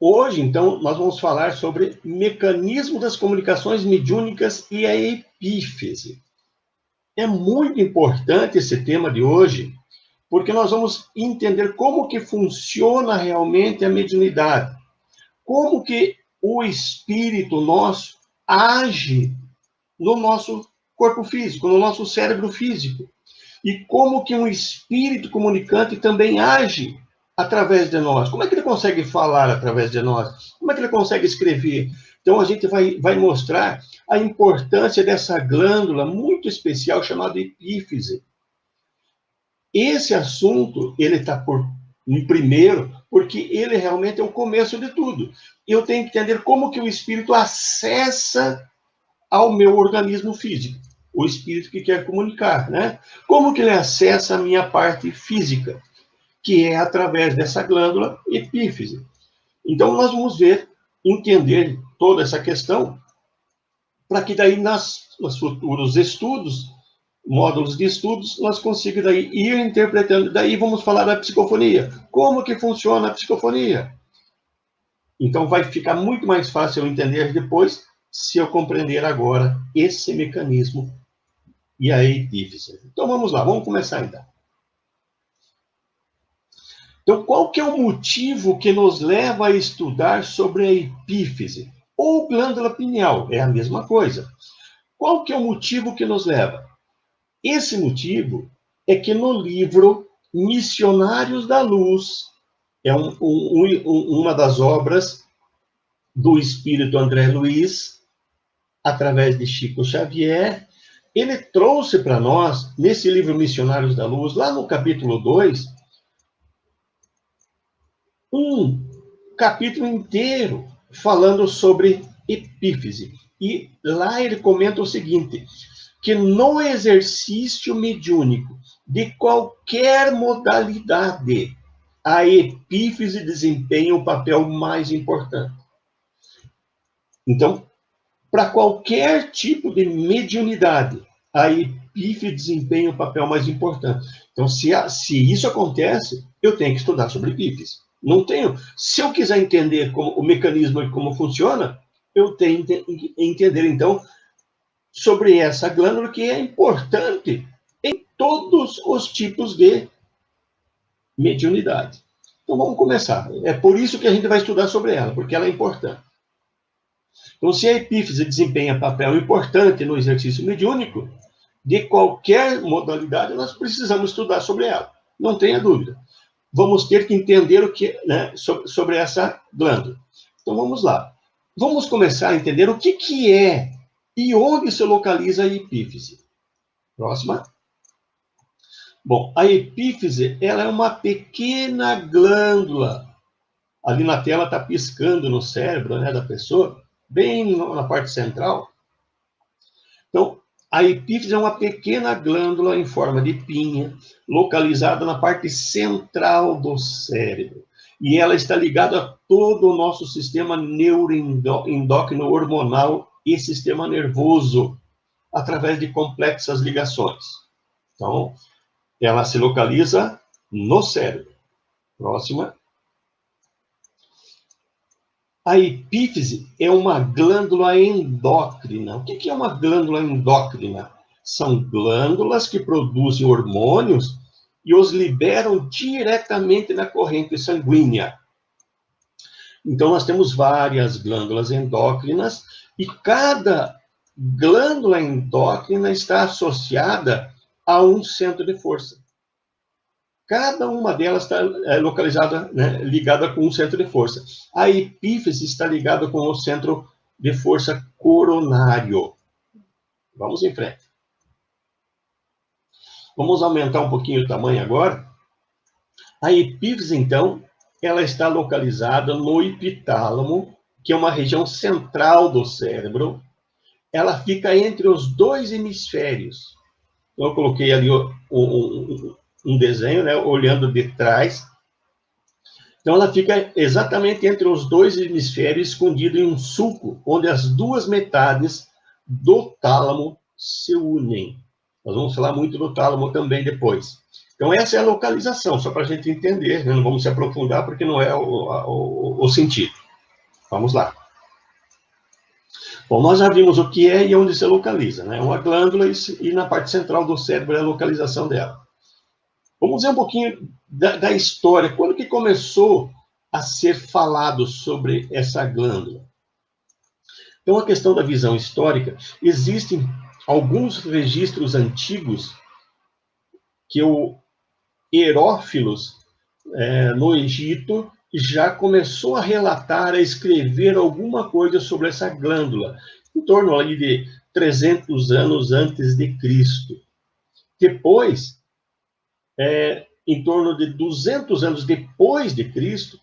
Hoje, então, nós vamos falar sobre mecanismo das comunicações mediúnicas e a epífise. É muito importante esse tema de hoje, porque nós vamos entender como que funciona realmente a mediunidade, como que o espírito nosso age no nosso corpo físico, no nosso cérebro físico, e como que um espírito comunicante também age através de nós. Como é que ele consegue falar através de nós? Como é que ele consegue escrever? Então, a gente vai mostrar a importância dessa glândula muito especial chamada epífise. Esse assunto, ele está em primeiro, porque ele realmente é o começo de tudo. Eu tenho que entender como que o espírito acessa ao meu organismo físico. O espírito que quer comunicar, né? Como que ele acessa a minha parte física? Que é através dessa glândula epífise. Então, nós vamos entender toda essa questão, para que daí, nos futuros estudos, módulos de estudos, nós consigamos daí ir interpretando. Daí vamos falar da psicofonia. Como que funciona a psicofonia? Então, vai ficar muito mais fácil eu entender depois, se eu compreender agora esse mecanismo e a epífise. Então, vamos lá, vamos começar então. Então, qual que é o motivo que nos leva a estudar sobre a epífise? Ou glândula pineal, é a mesma coisa. Qual que é o motivo que nos leva? Esse motivo é que no livro Missionários da Luz, é uma das obras do espírito André Luiz, através de Chico Xavier, ele trouxe para nós, nesse livro Missionários da Luz, lá no capítulo 2, um capítulo inteiro falando sobre epífise. E lá ele comenta o seguinte, que no exercício mediúnico de qualquer modalidade, a epífise desempenha o papel mais importante. Então, para qualquer tipo de mediunidade, a epífise desempenha o papel mais importante. Então, se isso acontece, eu tenho que estudar sobre epífise. Não tenho. Se eu quiser entender o mecanismo e como funciona, eu tenho que entender, então, sobre essa glândula que é importante em todos os tipos de mediunidade. Então, vamos começar. É por isso que a gente vai estudar sobre ela, porque ela é importante. Então, se a epífise desempenha papel importante no exercício mediúnico, de qualquer modalidade, nós precisamos estudar sobre ela. Não tenha dúvida. Vamos ter que entender o que, né, sobre essa glândula. Então, vamos lá. Vamos começar a entender o que é e onde se localiza a epífise. Próxima. Bom, a epífise, ela é uma pequena glândula. Ali na tela está piscando no cérebro, né, da pessoa, bem na parte central. Então, a epífise é uma pequena glândula em forma de pinha, localizada na parte central do cérebro. E ela está ligada a todo o nosso sistema neuroendócrino hormonal e sistema nervoso, através de complexas ligações. Então, ela se localiza no cérebro. Próxima. A epífise é uma glândula endócrina. O que é uma glândula endócrina? São glândulas que produzem hormônios e os liberam diretamente na corrente sanguínea. Então, nós temos várias glândulas endócrinas e cada glândula endócrina está associada a um centro de força. Cada uma delas está localizada, né, ligada com um centro de força. A epífise está ligada com o centro de força coronário. Vamos em frente. Vamos aumentar um pouquinho o tamanho agora. A epífise, então, ela está localizada no epitálamo, que é uma região central do cérebro. Ela fica entre os dois hemisférios. Então, eu coloquei ali um desenho, né, olhando de trás. Então, ela fica exatamente entre os dois hemisférios, escondido em um sulco, onde as duas metades do tálamo se unem. Nós vamos falar muito do tálamo também depois. Então, essa é a localização, só para a gente entender, né? Não vamos se aprofundar, porque não é o sentido. Vamos lá. Bom, nós já vimos o que é e onde se localiza, né? Uma glândula e na parte central do cérebro é a localização dela. Vamos ver um pouquinho da história. Quando que começou a ser falado sobre essa glândula? Então, a questão da visão histórica, existem alguns registros antigos que o Herófilos, no Egito, já começou a relatar, a escrever alguma coisa sobre essa glândula, em torno ali de 300 anos antes de Cristo. Depois, em torno de 200 anos depois de Cristo,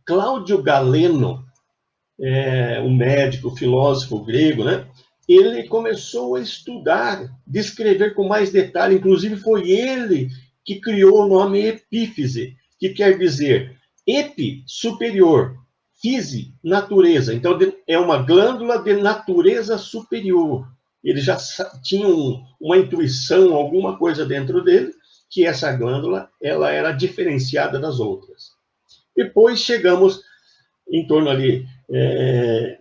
Cláudio Galeno, um médico, filósofo grego, né? Ele começou a estudar, descrever com mais detalhe, inclusive foi ele que criou o nome epífise, que quer dizer epi, superior, fise, natureza. Então, é uma glândula de natureza superior. Ele já tinha uma intuição, alguma coisa dentro dele, que essa glândula ela era diferenciada das outras. Depois chegamos em torno ali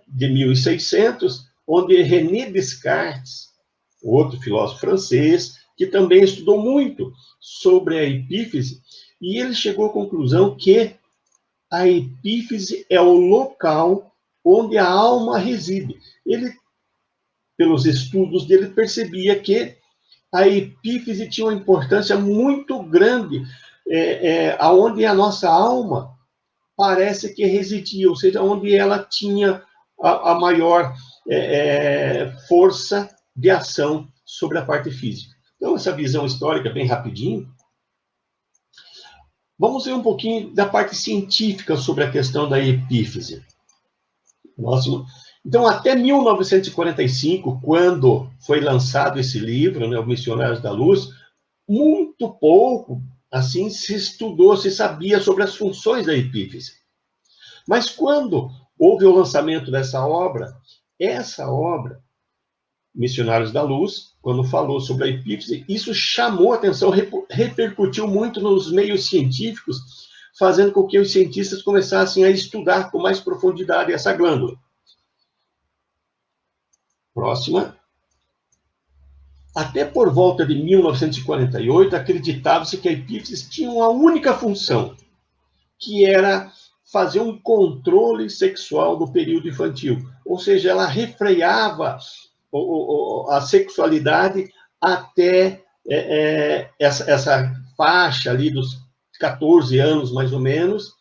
de 1600, onde René Descartes, outro filósofo francês, que também estudou muito sobre a epífise, e ele chegou à conclusão que a epífise é o local onde a alma reside. Ele, pelos estudos dele, percebia que a epífise tinha uma importância muito grande, aonde a nossa alma parece que residia, ou seja, onde ela tinha a maior força de ação sobre a parte física. Então, essa visão histórica, bem rapidinho. Vamos ver um pouquinho da parte científica sobre a questão da epífise. Então, até 1945, quando foi lançado esse livro, né, Os Missionários da Luz, muito pouco, assim, se estudou, se sabia sobre as funções da epífise. Mas quando houve o lançamento dessa obra, essa obra, Missionários da Luz, quando falou sobre a epífise, isso chamou a atenção, repercutiu muito nos meios científicos, fazendo com que os cientistas começassem a estudar com mais profundidade essa glândula. Próxima. Até por volta de 1948, acreditava-se que a epífise tinha uma única função, que era fazer um controle sexual do período infantil. Ou seja, ela refreava a sexualidade até essa faixa ali dos 14 anos, mais ou menos,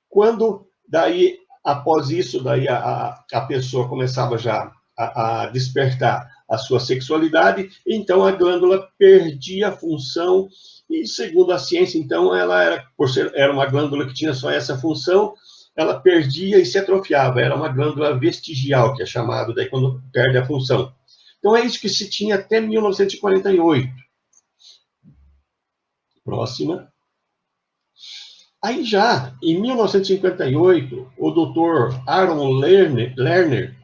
quando daí, após isso, daí a pessoa começava já a despertar a sua sexualidade, então a glândula perdia a função, e segundo a ciência, então, ela era uma glândula que tinha só essa função, ela perdia e se atrofiava, era uma glândula vestigial, que é chamado daí quando perde a função. Então é isso que se tinha até 1948. Próxima. Aí já, em 1958, o Dr. Aaron Lerner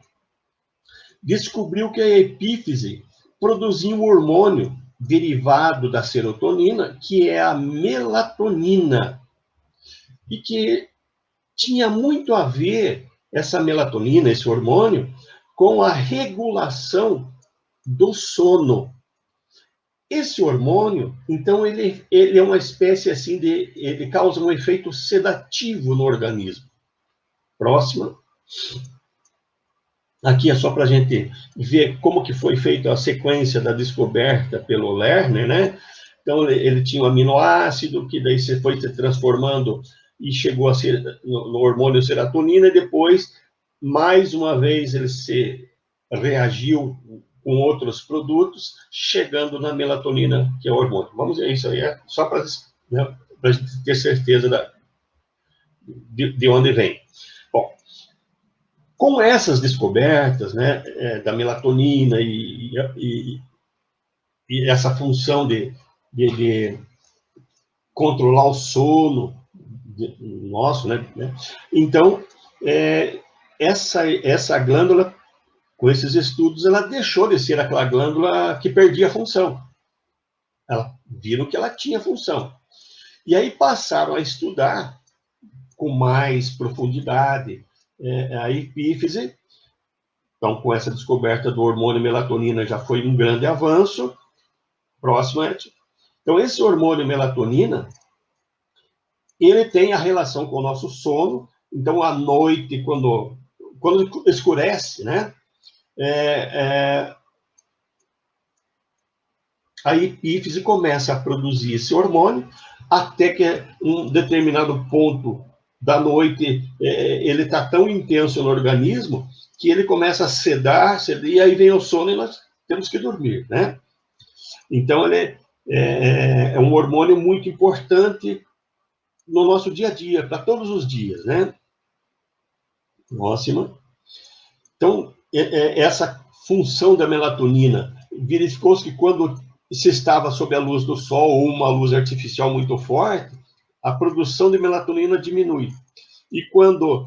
descobriu que a epífise produzia um hormônio derivado da serotonina, que é a melatonina, e que tinha muito a ver, essa melatonina, esse hormônio, com a regulação do sono. Esse hormônio, então, ele é uma espécie assim ele causa um efeito sedativo no organismo. Próxima. Aqui é só para a gente ver como que foi feita a sequência da descoberta pelo Lerner, né? Então, ele tinha um aminoácido, que daí foi se transformando e chegou a ser no hormônio serotonina, e depois, mais uma vez, ele se reagiu com outros produtos, chegando na melatonina, que é o hormônio. Vamos ver isso aí, só para a gente ter certeza de onde vem. Bom, com essas descobertas, né, da melatonina e essa função de controlar o sono nosso, né? Então, essa glândula, com esses estudos, ela deixou de ser aquela glândula que perdia a função. Viram que ela tinha função. E aí passaram a estudar com mais profundidade a epífise. Então, com essa descoberta do hormônio melatonina, já foi um grande avanço. Próximo, Ed. Então, esse hormônio melatonina, ele tem a relação com o nosso sono. Então, à noite, quando escurece, né? A epífise começa a produzir esse hormônio, até que um determinado ponto da noite, ele está tão intenso no organismo, que ele começa a sedar, e aí vem o sono e nós temos que dormir, né? Então, ele é um hormônio muito importante no nosso dia a dia, para todos os dias, né? Próxima. Então, essa função da melatonina, verificou-se que quando se estava sob a luz do sol ou uma luz artificial muito forte, a produção de melatonina diminui. E quando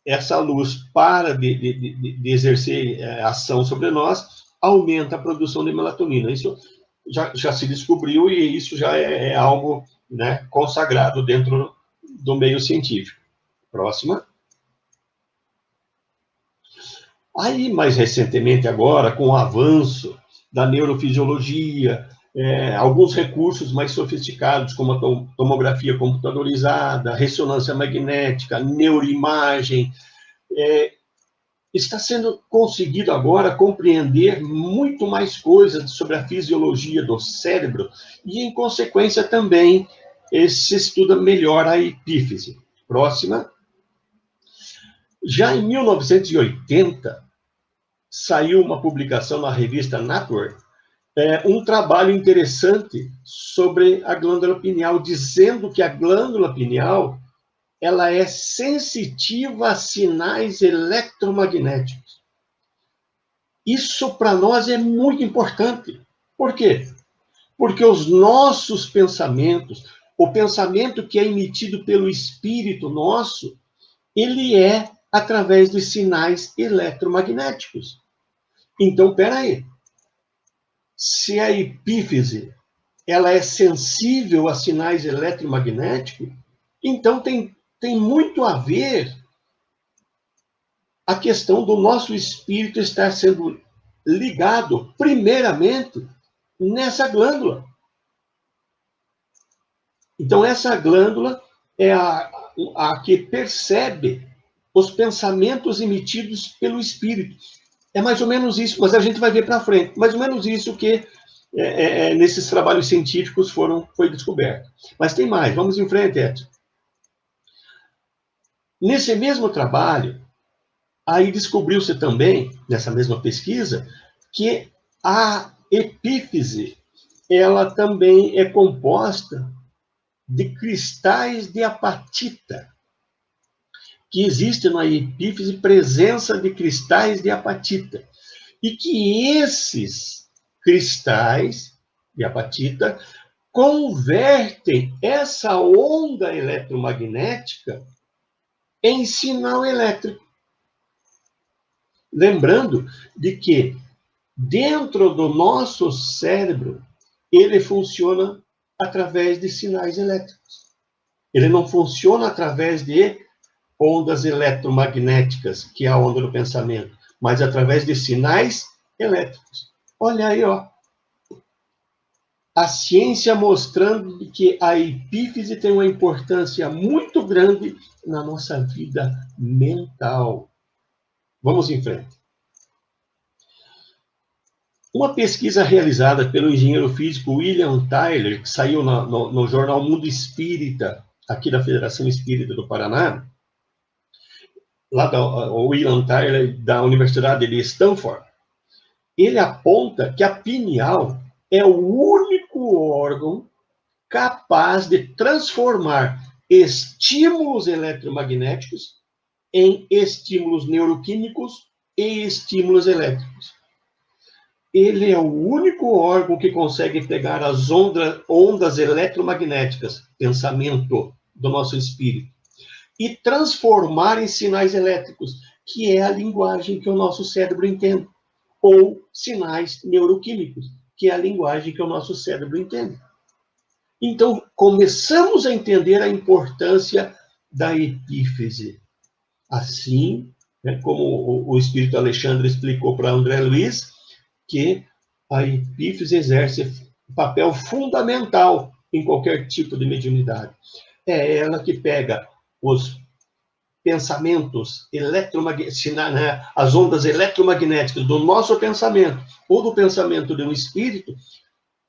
essa luz para de exercer ação sobre nós, aumenta a produção de melatonina. Isso já se descobriu e isso já é algo, né, consagrado dentro do meio científico. Próxima. Aí, mais recentemente agora, com o avanço da neurofisiologia, alguns recursos mais sofisticados, como a tomografia computadorizada, ressonância magnética, neuroimagem, está sendo conseguido agora compreender muito mais coisas sobre a fisiologia do cérebro e, em consequência, também se estuda melhor a epífise. Próxima. Já em 1980, saiu uma publicação na revista Nature, um trabalho interessante sobre a glândula pineal, dizendo que a glândula pineal ela é sensitiva a sinais eletromagnéticos. Isso para nós é muito importante. Por quê? Porque os nossos pensamentos, o pensamento que é emitido pelo espírito nosso, ele é através de sinais eletromagnéticos. Então, peraí. Se a epífise ela é sensível a sinais eletromagnéticos, então tem muito a ver a questão do nosso espírito estar sendo ligado, primeiramente, nessa glândula. Então, essa glândula é a que percebe os pensamentos emitidos pelo espírito. É mais ou menos isso, mas a gente vai ver para frente. Mais ou menos isso que nesses trabalhos científicos foi descoberto. Mas tem mais, vamos em frente, Edson. Nesse mesmo trabalho, aí descobriu-se também, nessa mesma pesquisa, que a epífise, ela também é composta de cristais de apatita, que existe na epífise presença de cristais de apatita, e que esses cristais de apatita convertem essa onda eletromagnética em sinal elétrico. Lembrando de que dentro do nosso cérebro, ele funciona através de sinais elétricos. Ele não funciona através de ondas eletromagnéticas, que é a onda do pensamento, mas através de sinais elétricos. Olha aí, ó. A ciência mostrando que a epífise tem uma importância muito grande na nossa vida mental. Vamos em frente. Uma pesquisa realizada pelo engenheiro físico William Tyler, que saiu no jornal Mundo Espírita, aqui da Federação Espírita do Paraná, lá o William Tyler, da Universidade de Stanford, ele aponta que a pineal é o único órgão capaz de transformar estímulos eletromagnéticos em estímulos neuroquímicos e estímulos elétricos. Ele é o único órgão que consegue pegar as ondas eletromagnéticas, pensamento do nosso espírito, e transformar em sinais elétricos, que é a linguagem que o nosso cérebro entende, ou sinais neuroquímicos, que é a linguagem que o nosso cérebro entende. Então, começamos a entender a importância da epífise. Assim, né, como o espírito Alexandre explicou para André Luiz, que a epífise exerce papel fundamental em qualquer tipo de mediunidade. É ela que pega os pensamentos eletromagnéticos, né, as ondas eletromagnéticas do nosso pensamento ou do pensamento de um espírito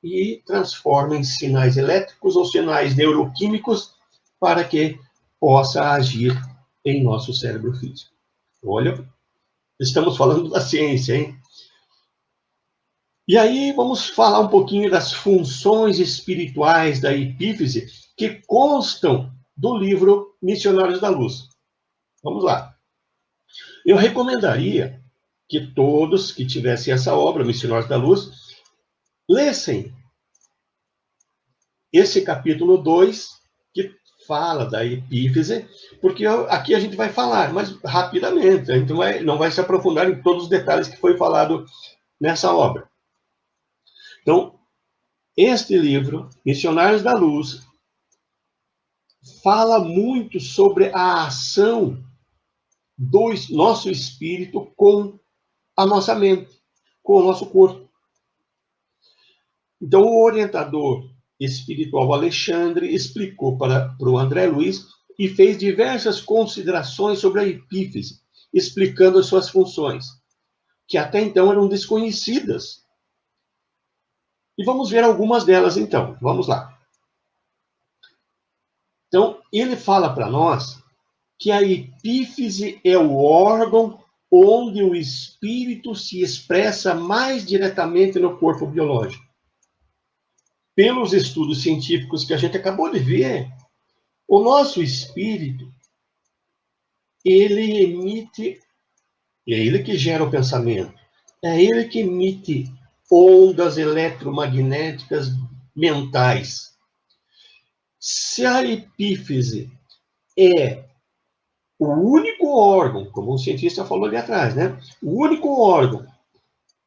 e transforma em sinais elétricos ou sinais neuroquímicos para que possa agir em nosso cérebro físico. Olha, estamos falando da ciência, hein? E aí vamos falar um pouquinho das funções espirituais da epífise que constam do livro Missionários da Luz. Vamos lá. Eu recomendaria que todos que tivessem essa obra, Missionários da Luz, lessem esse capítulo 2, que fala da epífise, porque aqui a gente vai falar, mas rapidamente, a gente não vai se aprofundar em todos os detalhes que foi falado nessa obra. Então, este livro, Missionários da Luz, fala muito sobre a ação do nosso espírito com a nossa mente, com o nosso corpo. Então, o orientador espiritual Alexandre explicou para o André Luiz e fez diversas considerações sobre a epífise, explicando as suas funções, que até então eram desconhecidas. E vamos ver algumas delas, então. Vamos lá. Então, ele fala para nós que a epífise é o órgão onde o espírito se expressa mais diretamente no corpo biológico. Pelos estudos científicos que a gente acabou de ver, o nosso espírito, ele emite, é ele que gera o pensamento, é ele que emite ondas eletromagnéticas mentais. Se a epífise é o único órgão, como o cientista falou ali atrás, né? O único órgão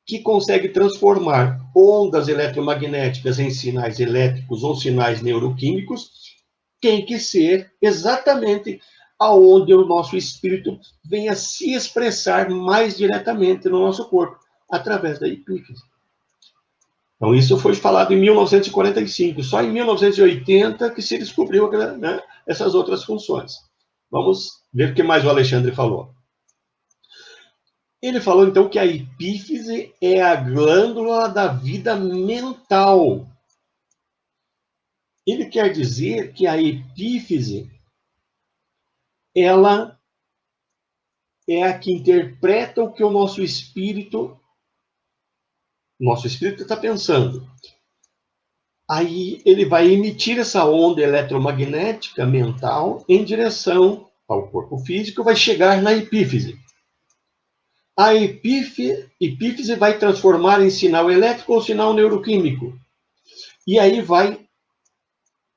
que consegue transformar ondas eletromagnéticas em sinais elétricos ou sinais neuroquímicos, tem que ser exatamente aonde o nosso espírito venha se expressar mais diretamente no nosso corpo, através da epífise. Então, isso foi falado em 1945. Só em 1980 que se descobriu, né, essas outras funções. Vamos ver o que mais o Alexandre falou. Ele falou, então, que a epífise é a glândula da vida mental. Ele quer dizer que a epífise, ela é a que interpreta o que o nosso espírito está pensando. Aí ele vai emitir essa onda eletromagnética mental em direção ao corpo físico, vai chegar na epífise. A epífise vai transformar em sinal elétrico ou sinal neuroquímico. E aí vai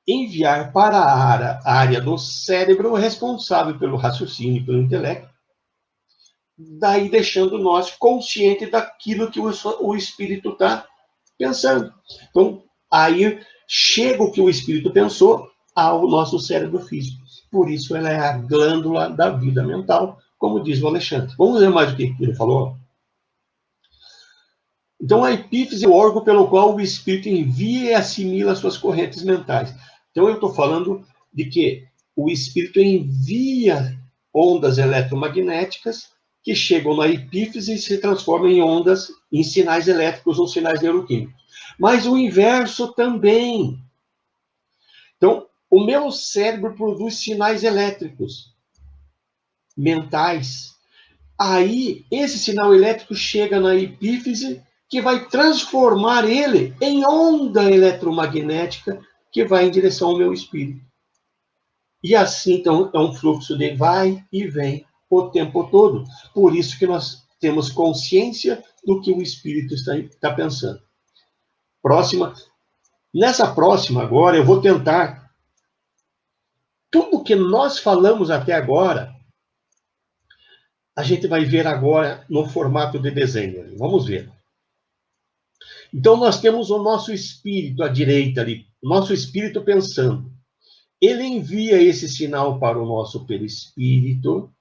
enviar para a área do cérebro responsável pelo raciocínio e pelo intelecto, daí deixando nós conscientes daquilo que o espírito está pensando. Então, aí chega o que o espírito pensou ao nosso cérebro físico. Por isso, ela é a glândula da vida mental, como diz o Alexandre. Vamos ver mais o que ele falou? Então, a epífise é o órgão pelo qual o espírito envia e assimila suas correntes mentais. Então, eu estou falando de que o espírito envia ondas eletromagnéticas que chegam na epífise e se transformam em ondas, em sinais elétricos ou sinais neuroquímicos. Mas o inverso também. Então, o meu cérebro produz sinais elétricos, mentais. Aí, esse sinal elétrico chega na epífise, que vai transformar ele em onda eletromagnética que vai em direção ao meu espírito. E assim, então, é um fluxo de vai e vem o tempo todo. Por isso que nós temos consciência do que o espírito está pensando. Próxima. Nessa próxima agora, eu vou tentar tudo que nós falamos até agora, a gente vai ver agora no formato de desenho. Vamos ver. Então, nós temos o nosso espírito à direita ali, o nosso espírito pensando. Ele envia esse sinal para o nosso perispírito,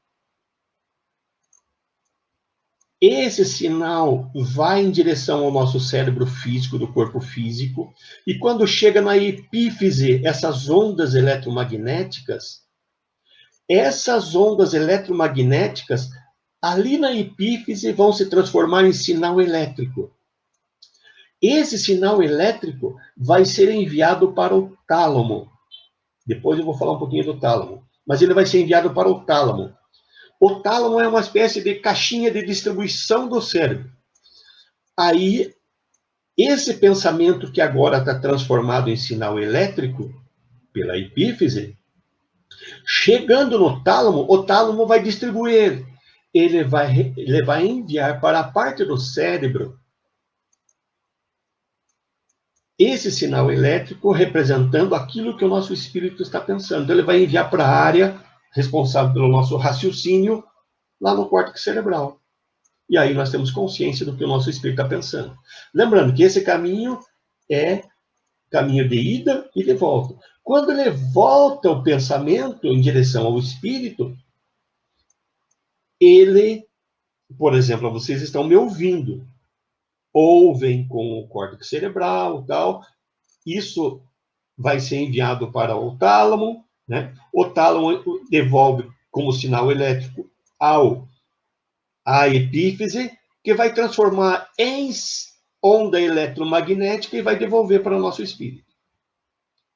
Esse sinal vai em direção ao nosso cérebro físico, do corpo físico, e quando chega na epífise, essas ondas eletromagnéticas, ali na epífise, vão se transformar em sinal elétrico. Esse sinal elétrico vai ser enviado para o tálamo. Depois eu vou falar um pouquinho do tálamo. Mas ele vai ser enviado para o tálamo. O tálamo é uma espécie de caixinha de distribuição do cérebro. Aí, esse pensamento que agora está transformado em sinal elétrico, pela epífise, chegando no tálamo, o tálamo vai distribuir. Ele vai enviar para a parte do cérebro esse sinal elétrico representando aquilo que o nosso espírito está pensando. Então, ele vai enviar para a área responsável pelo nosso raciocínio, lá no córtex cerebral. E aí nós temos consciência do que o nosso espírito está pensando. Lembrando que esse caminho é caminho de ida e de volta. Quando ele volta o pensamento em direção ao espírito, ele, por exemplo, vocês estão me ouvindo, ouvem com o córtex cerebral, tal, isso vai ser enviado para o tálamo, né? O tálamo devolve como sinal elétrico à epífise, que vai transformar em onda eletromagnética e vai devolver para o nosso espírito.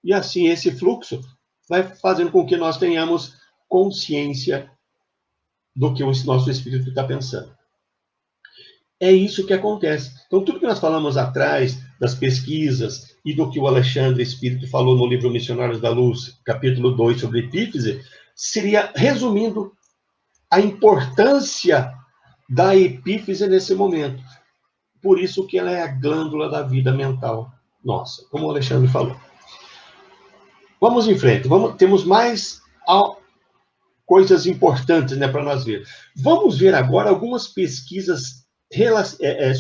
E assim, esse fluxo vai fazendo com que nós tenhamos consciência do que o nosso espírito está pensando. É isso que acontece. Então, tudo que nós falamos atrás das pesquisas e do que o Alexandre Espírito falou no livro Missionários da Luz, capítulo 2, sobre epífise, seria, resumindo, a importância da epífise nesse momento. Por isso que ela é a glândula da vida mental nossa, como o Alexandre falou. Vamos em frente. Temos mais coisas importantes, né, para nós ver. Vamos ver agora algumas pesquisas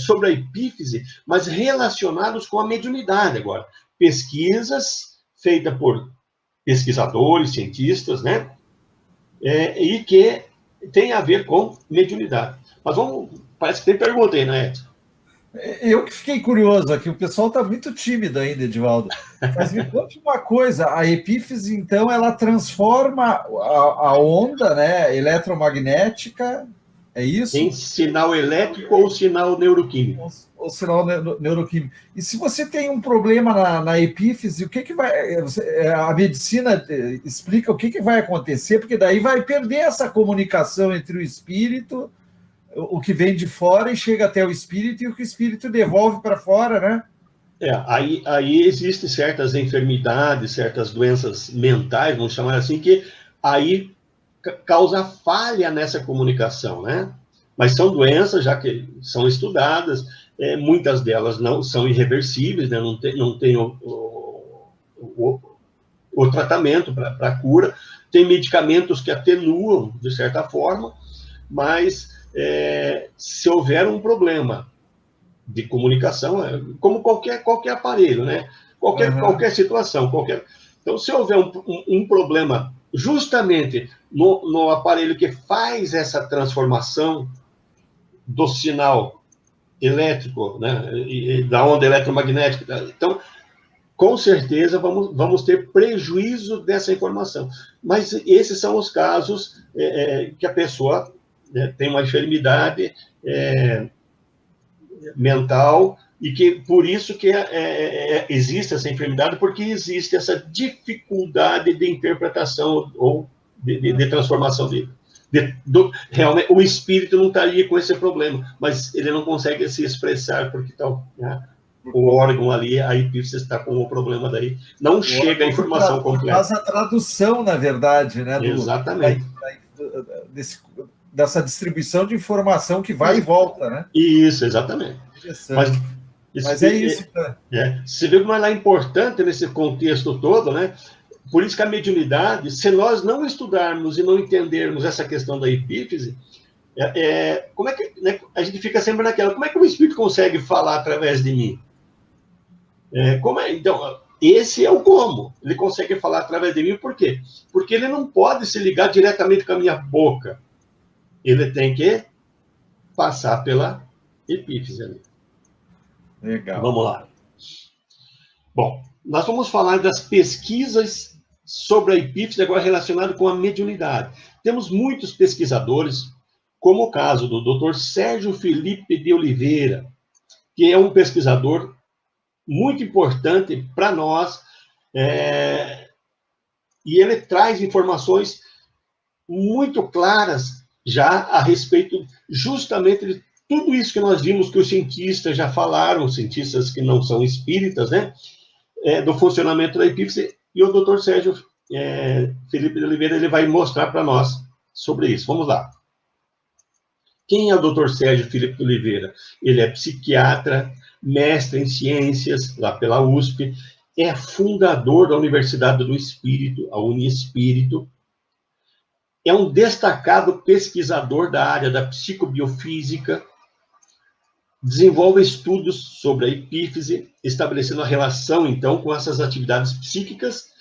sobre a epífise, mas relacionados com a mediunidade agora. Pesquisas feitas por pesquisadores, cientistas, né? E que tem a ver com mediunidade. Mas parece que tem pergunta aí, né, Edson? Eu que fiquei curioso aqui, o pessoal está muito tímido ainda, Edivaldo. Mas me conte uma coisa, a epífise, então, ela transforma a onda, né, eletromagnética, é isso? Em sinal elétrico ou sinal neuroquímico. Ou sinal neuroquímico. E se você tem um problema na epífise, o que vai... A medicina explica o que vai acontecer, porque daí vai perder essa comunicação entre o espírito, o que vem de fora e chega até o espírito, e o que o espírito devolve para fora, né? Aí existem certas enfermidades, certas doenças mentais, vamos chamar assim, que aí causa falha nessa comunicação, né? Mas são doenças já que são estudadas, muitas delas não são irreversíveis, né? Não tem o tratamento para a cura. Tem medicamentos que atenuam, de certa forma, mas se houver um problema de comunicação, como qualquer aparelho, né? Qualquer situação, Então, se houver um problema justamente no aparelho que faz essa transformação do sinal elétrico, né, e da onda eletromagnética, então, com certeza, vamos ter prejuízo dessa informação. Mas esses são os casos que a pessoa tem uma enfermidade mental, e que por isso que existe essa enfermidade, porque existe essa dificuldade de interpretação ou de transformação dele. Realmente, o espírito não estaria com esse problema, mas ele não consegue se expressar, porque né, o órgão ali, a epífise está com o problema daí. Não chega a informação completa. Faz a tradução, na verdade, né? Exatamente. Dessa distribuição de informação que vai e volta, né? Isso, exatamente. Mas é isso. Você vê como ela é importante nesse contexto todo, né? Por isso que a mediunidade, se nós não estudarmos e não entendermos essa questão da epífise, como é que, né, a gente fica sempre naquela, como é que o espírito consegue falar através de mim? Então, esse é o como. Ele consegue falar através de mim, por quê? Porque ele não pode se ligar diretamente com a minha boca. Ele tem que passar pela epífise ali. Legal. Vamos lá. Bom, nós vamos falar das pesquisas sobre a epífise agora relacionado com a mediunidade. Temos muitos pesquisadores, como o caso do Dr. Sérgio Felipe de Oliveira, que é um pesquisador muito importante para nós, e ele traz informações muito claras já a respeito justamente de tudo isso que nós vimos que os cientistas já falaram, cientistas que não são espíritas, né, do funcionamento da epífise, e o Dr. Sérgio Felipe de Oliveira ele vai mostrar para nós sobre isso. Vamos lá. Quem é o Dr. Sérgio Felipe de Oliveira? Ele é psiquiatra, mestre em ciências, lá pela USP, é fundador da Universidade do Espírito, a Uniespírito, é um destacado pesquisador da área da psicobiofísica, desenvolve estudos sobre a epífise, estabelecendo a relação, então, com essas atividades psíquicas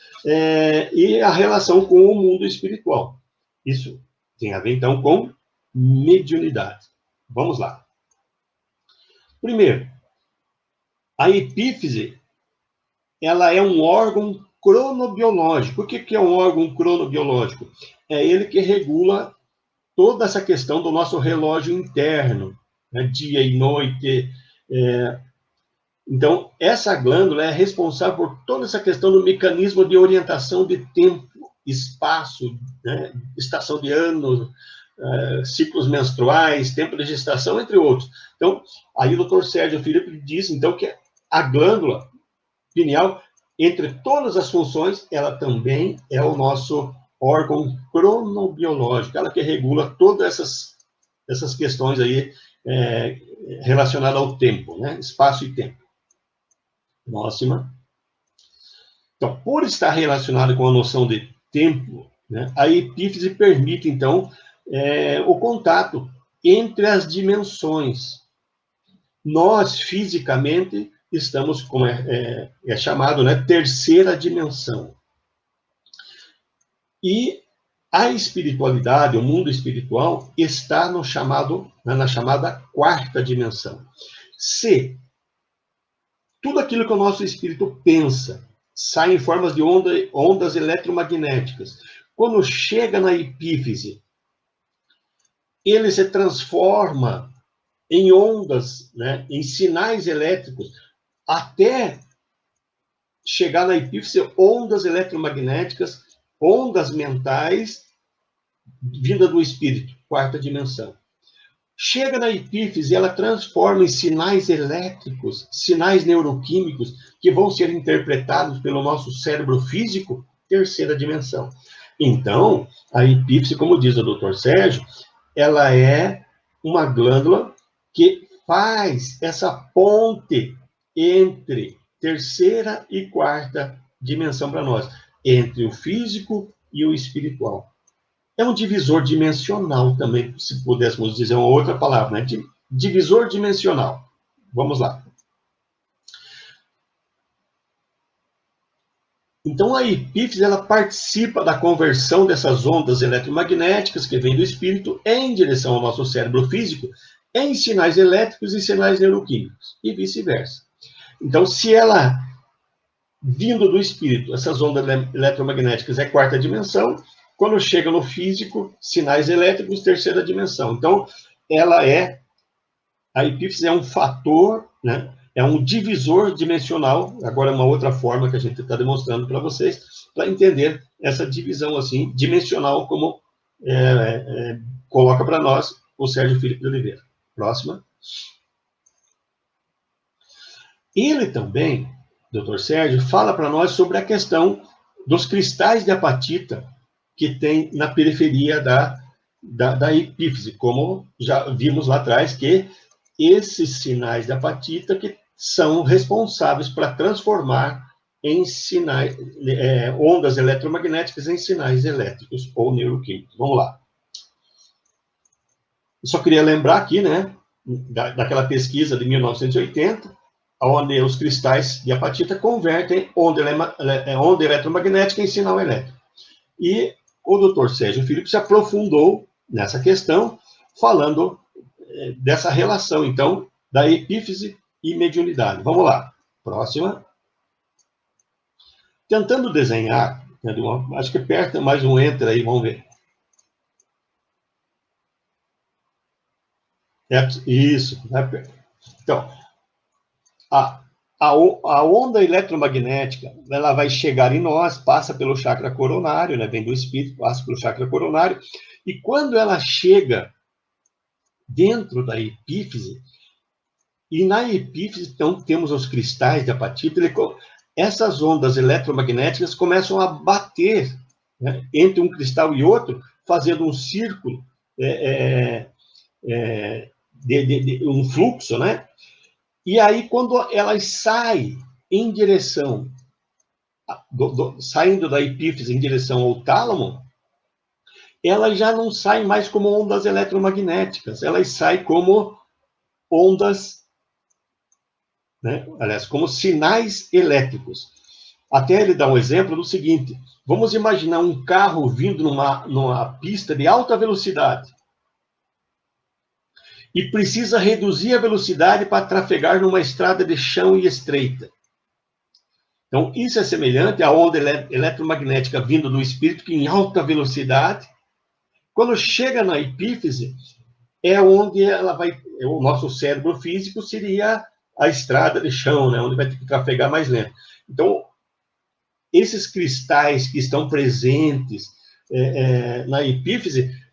e a relação com o mundo espiritual. Isso tem a ver, então, com mediunidade. Vamos lá. Primeiro, a epífise, ela é um órgão cronobiológico. O que é um órgão cronobiológico? É ele que regula toda essa questão do nosso relógio interno, né, dia e noite. Então, essa glândula é responsável por toda essa questão do mecanismo de orientação de tempo, espaço, né, estação de ano, ciclos menstruais, tempo de gestação, entre outros. Então, aí o Dr. Sérgio Felipe diz, então, que a glândula pineal, entre todas as funções, ela também é o nosso órgão cronobiológico, ela que regula todas essas questões aí relacionadas ao tempo, né? Espaço e tempo. Próxima. Então, por estar relacionado com a noção de tempo, né, a epífise permite, então, o contato entre as dimensões. Nós, fisicamente, estamos, como é chamado, né, terceira dimensão. E a espiritualidade, o mundo espiritual, está na chamada quarta dimensão. Se tudo aquilo que o nosso espírito pensa sai em formas de ondas eletromagnéticas, quando chega na epífise, ele se transforma em ondas, né, em sinais elétricos, até chegar na epífise, ondas eletromagnéticas, ondas mentais, vinda do espírito, quarta dimensão. Chega na epífise, ela transforma em sinais elétricos, sinais neuroquímicos, que vão ser interpretados pelo nosso cérebro físico, terceira dimensão. Então, a epífise, como diz o Dr. Sérgio, ela é uma glândula que faz essa ponte entre terceira e quarta dimensão para nós, entre o físico e o espiritual. É um divisor dimensional também, se pudéssemos dizer uma outra palavra, né? Divisor dimensional. Vamos lá. Então, a epífise, ela participa da conversão dessas ondas eletromagnéticas que vêm do espírito em direção ao nosso cérebro físico, em sinais elétricos e sinais neuroquímicos, e vice-versa. Então, se ela, vindo do espírito, essas ondas eletromagnéticas é quarta dimensão, quando chega no físico, sinais elétricos, terceira dimensão. Então, a epífise é um fator, né? É um divisor dimensional, agora uma outra forma que a gente está demonstrando para vocês, para entender essa divisão assim, dimensional, como coloca para nós o Sérgio Felipe de Oliveira. Próxima. Ele também, Dr. Sérgio, fala para nós sobre a questão dos cristais de apatita que tem na periferia da epífise, como já vimos lá atrás, que esses sinais de apatita que são responsáveis para transformar em sinais, ondas eletromagnéticas em sinais elétricos ou neuroquímicos. Vamos lá. Eu só queria lembrar aqui, né, daquela pesquisa de 1980, onde os cristais de apatita convertem onda eletromagnética em sinal elétrico. E o Dr. Sérgio Felipe se aprofundou nessa questão, falando dessa relação, então, da epífise e mediunidade. Vamos lá. Próxima. Tentando desenhar, né, acho que aperta mais um enter aí, vamos ver. Isso. Então, a onda eletromagnética, ela vai chegar em nós, passa pelo chakra coronário, né, vem do espírito, passa pelo chakra coronário, e quando ela chega dentro da epífise, e na epífise, então, temos os cristais de apatita, essas ondas eletromagnéticas começam a bater, né, entre um cristal e outro, fazendo um círculo, um fluxo, né? E aí, quando elas saem em direção, saindo da epífise em direção ao tálamo, elas já não saem mais como ondas eletromagnéticas, elas saem como ondas, né? Aliás, como sinais elétricos. Até ele dá um exemplo do seguinte: vamos imaginar um carro vindo numa pista de alta velocidade e precisa reduzir a velocidade para trafegar numa estrada de chão e estreita. Então, isso é semelhante à onda eletromagnética vindo do espírito, que em alta velocidade, quando chega na epífise, é onde ela vai, o nosso cérebro físico seria a estrada de chão, né, onde vai ter que trafegar mais lento. Então, esses cristais que estão presentes na epífise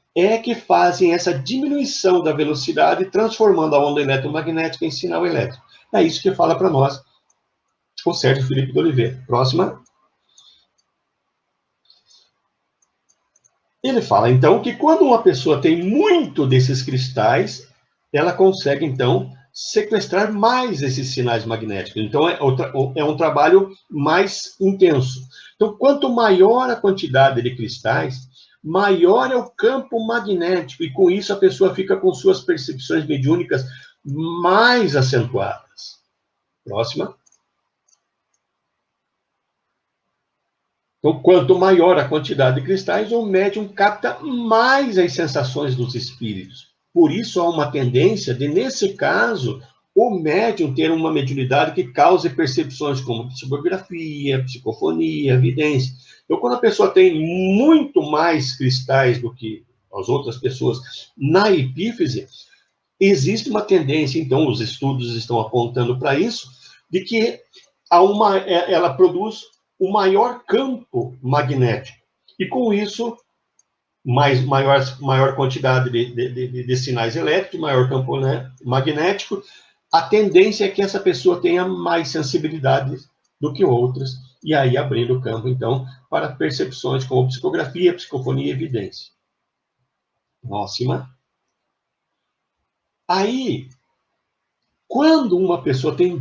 que fazem essa diminuição da velocidade, transformando a onda eletromagnética em sinal elétrico. É isso que fala para nós o Sérgio Felipe de Oliveira. Próxima. Ele fala, então, que quando uma pessoa tem muito desses cristais, ela consegue, então, sequestrar mais esses sinais magnéticos. Então, é um trabalho mais intenso. Então, quanto maior a quantidade de cristais, maior é o campo magnético, e com isso a pessoa fica com suas percepções mediúnicas mais acentuadas. Próxima. Então, quanto maior a quantidade de cristais, o médium capta mais as sensações dos espíritos. Por isso, há uma tendência de, nesse caso, o médium ter uma mediunidade que cause percepções como psicografia, psicofonia, evidência. Então, quando a pessoa tem muito mais cristais do que as outras pessoas na epífise, existe uma tendência, então, os estudos estão apontando para isso, de que ela produz o maior campo magnético. E, com isso, maior quantidade de sinais elétricos, maior campo, né, magnético, a tendência é que essa pessoa tenha mais sensibilidade do que outras, e aí abrindo o campo, então, para percepções como psicografia, psicofonia e evidência. Próxima. Aí, quando uma pessoa tem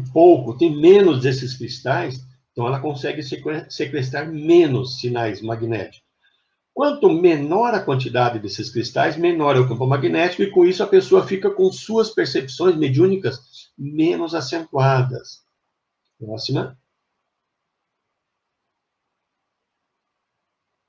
menos desses cristais, então ela consegue sequestrar menos sinais magnéticos. Quanto menor a quantidade desses cristais, menor é o campo magnético, e com isso a pessoa fica com suas percepções mediúnicas menos acentuadas. Próxima.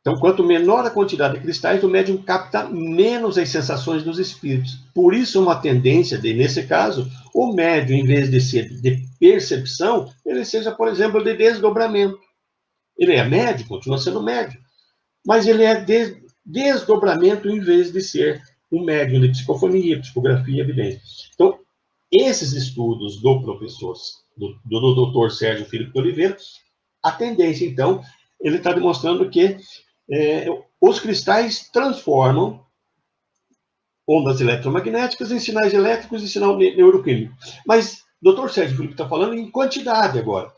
Então, quanto menor a quantidade de cristais, o médium capta menos as sensações dos espíritos. Por isso, uma tendência nesse caso, o médium, em vez de ser de percepção, ele seja, por exemplo, de desdobramento. Ele é médium, continua sendo médium, mas ele é de desdobramento em vez de ser um médium de psicofonia, psicografia e evidência. Então, esses estudos do professor, do doutor Sérgio Felipe de Oliveira, a tendência, então, ele está demonstrando que os cristais transformam ondas eletromagnéticas em sinais elétricos e sinal neuroquímico. Mas o Dr. Sérgio Felipe está falando em quantidade agora.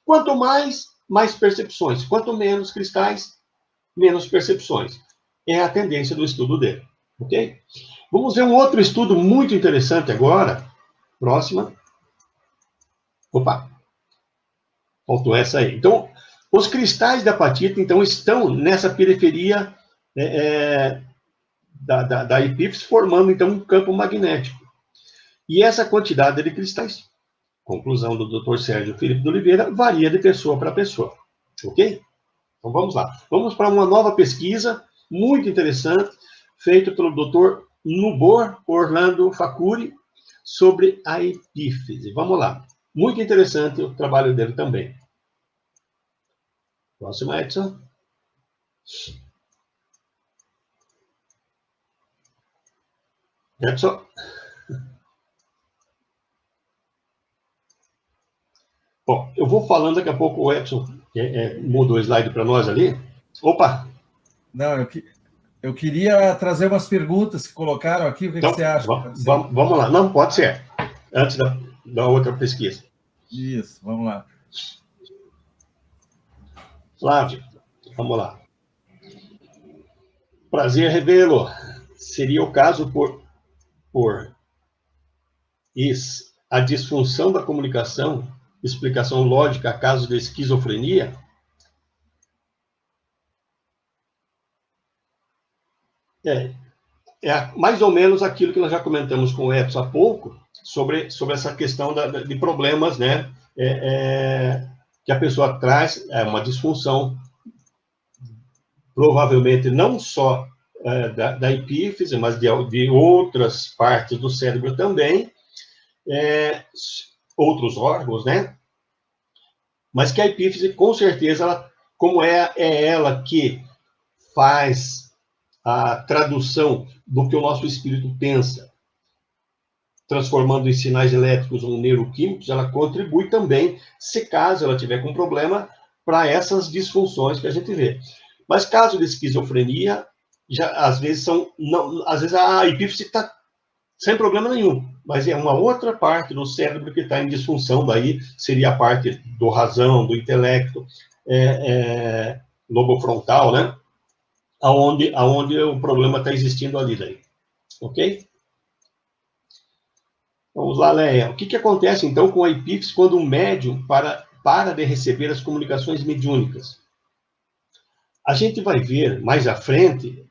Quanto mais percepções. Quanto menos cristais, menos percepções. É a tendência do estudo dele. Ok? Vamos ver um outro estudo muito interessante agora. Próxima. Opa! Faltou essa aí. Então, os cristais da apatita, então, estão nessa periferia da epífise, formando, então, um campo magnético. E essa quantidade de cristais, conclusão do Dr. Sérgio Felipe de Oliveira, varia de pessoa para pessoa. Ok? Então, vamos lá. Vamos para uma nova pesquisa, muito interessante, feita pelo Dr. Nubor Orlando Facuri, sobre a epífise. Vamos lá. Muito interessante o trabalho dele também. Próximo, Edson. Edson. Bom, eu vou falando daqui a pouco, o Edson mudou o slide para nós ali. Opa! Não, eu queria trazer umas perguntas que colocaram aqui. O que, então, que você acha? Vamos lá. Não, pode ser. Antes da outra pesquisa. Isso, vamos lá. Flávio, vamos lá. Prazer revê-lo. Seria o caso por a disfunção da comunicação, explicação lógica a casos de esquizofrenia? É mais ou menos aquilo que nós já comentamos com o Edson há pouco, sobre essa questão de problemas, né, que a pessoa traz, uma disfunção, provavelmente não só da epífise, mas de outras partes do cérebro também, outros órgãos, né? Mas que a epífise, com certeza, como é ela que faz a tradução do que o nosso espírito pensa, transformando em sinais elétricos ou neuroquímicos, ela contribui também, se caso ela tiver com problema, para essas disfunções que a gente vê. Mas caso de esquizofrenia, já às vezes às vezes a epífise está sem problema nenhum, mas é uma outra parte do cérebro que está em disfunção, daí seria a parte do razão, do intelecto, lobo frontal, né? Aonde o problema está existindo ali daí. Ok? Vamos lá, Leia. O que acontece, então, com a epífise quando um médium para de receber as comunicações mediúnicas? A gente vai ver mais à frente,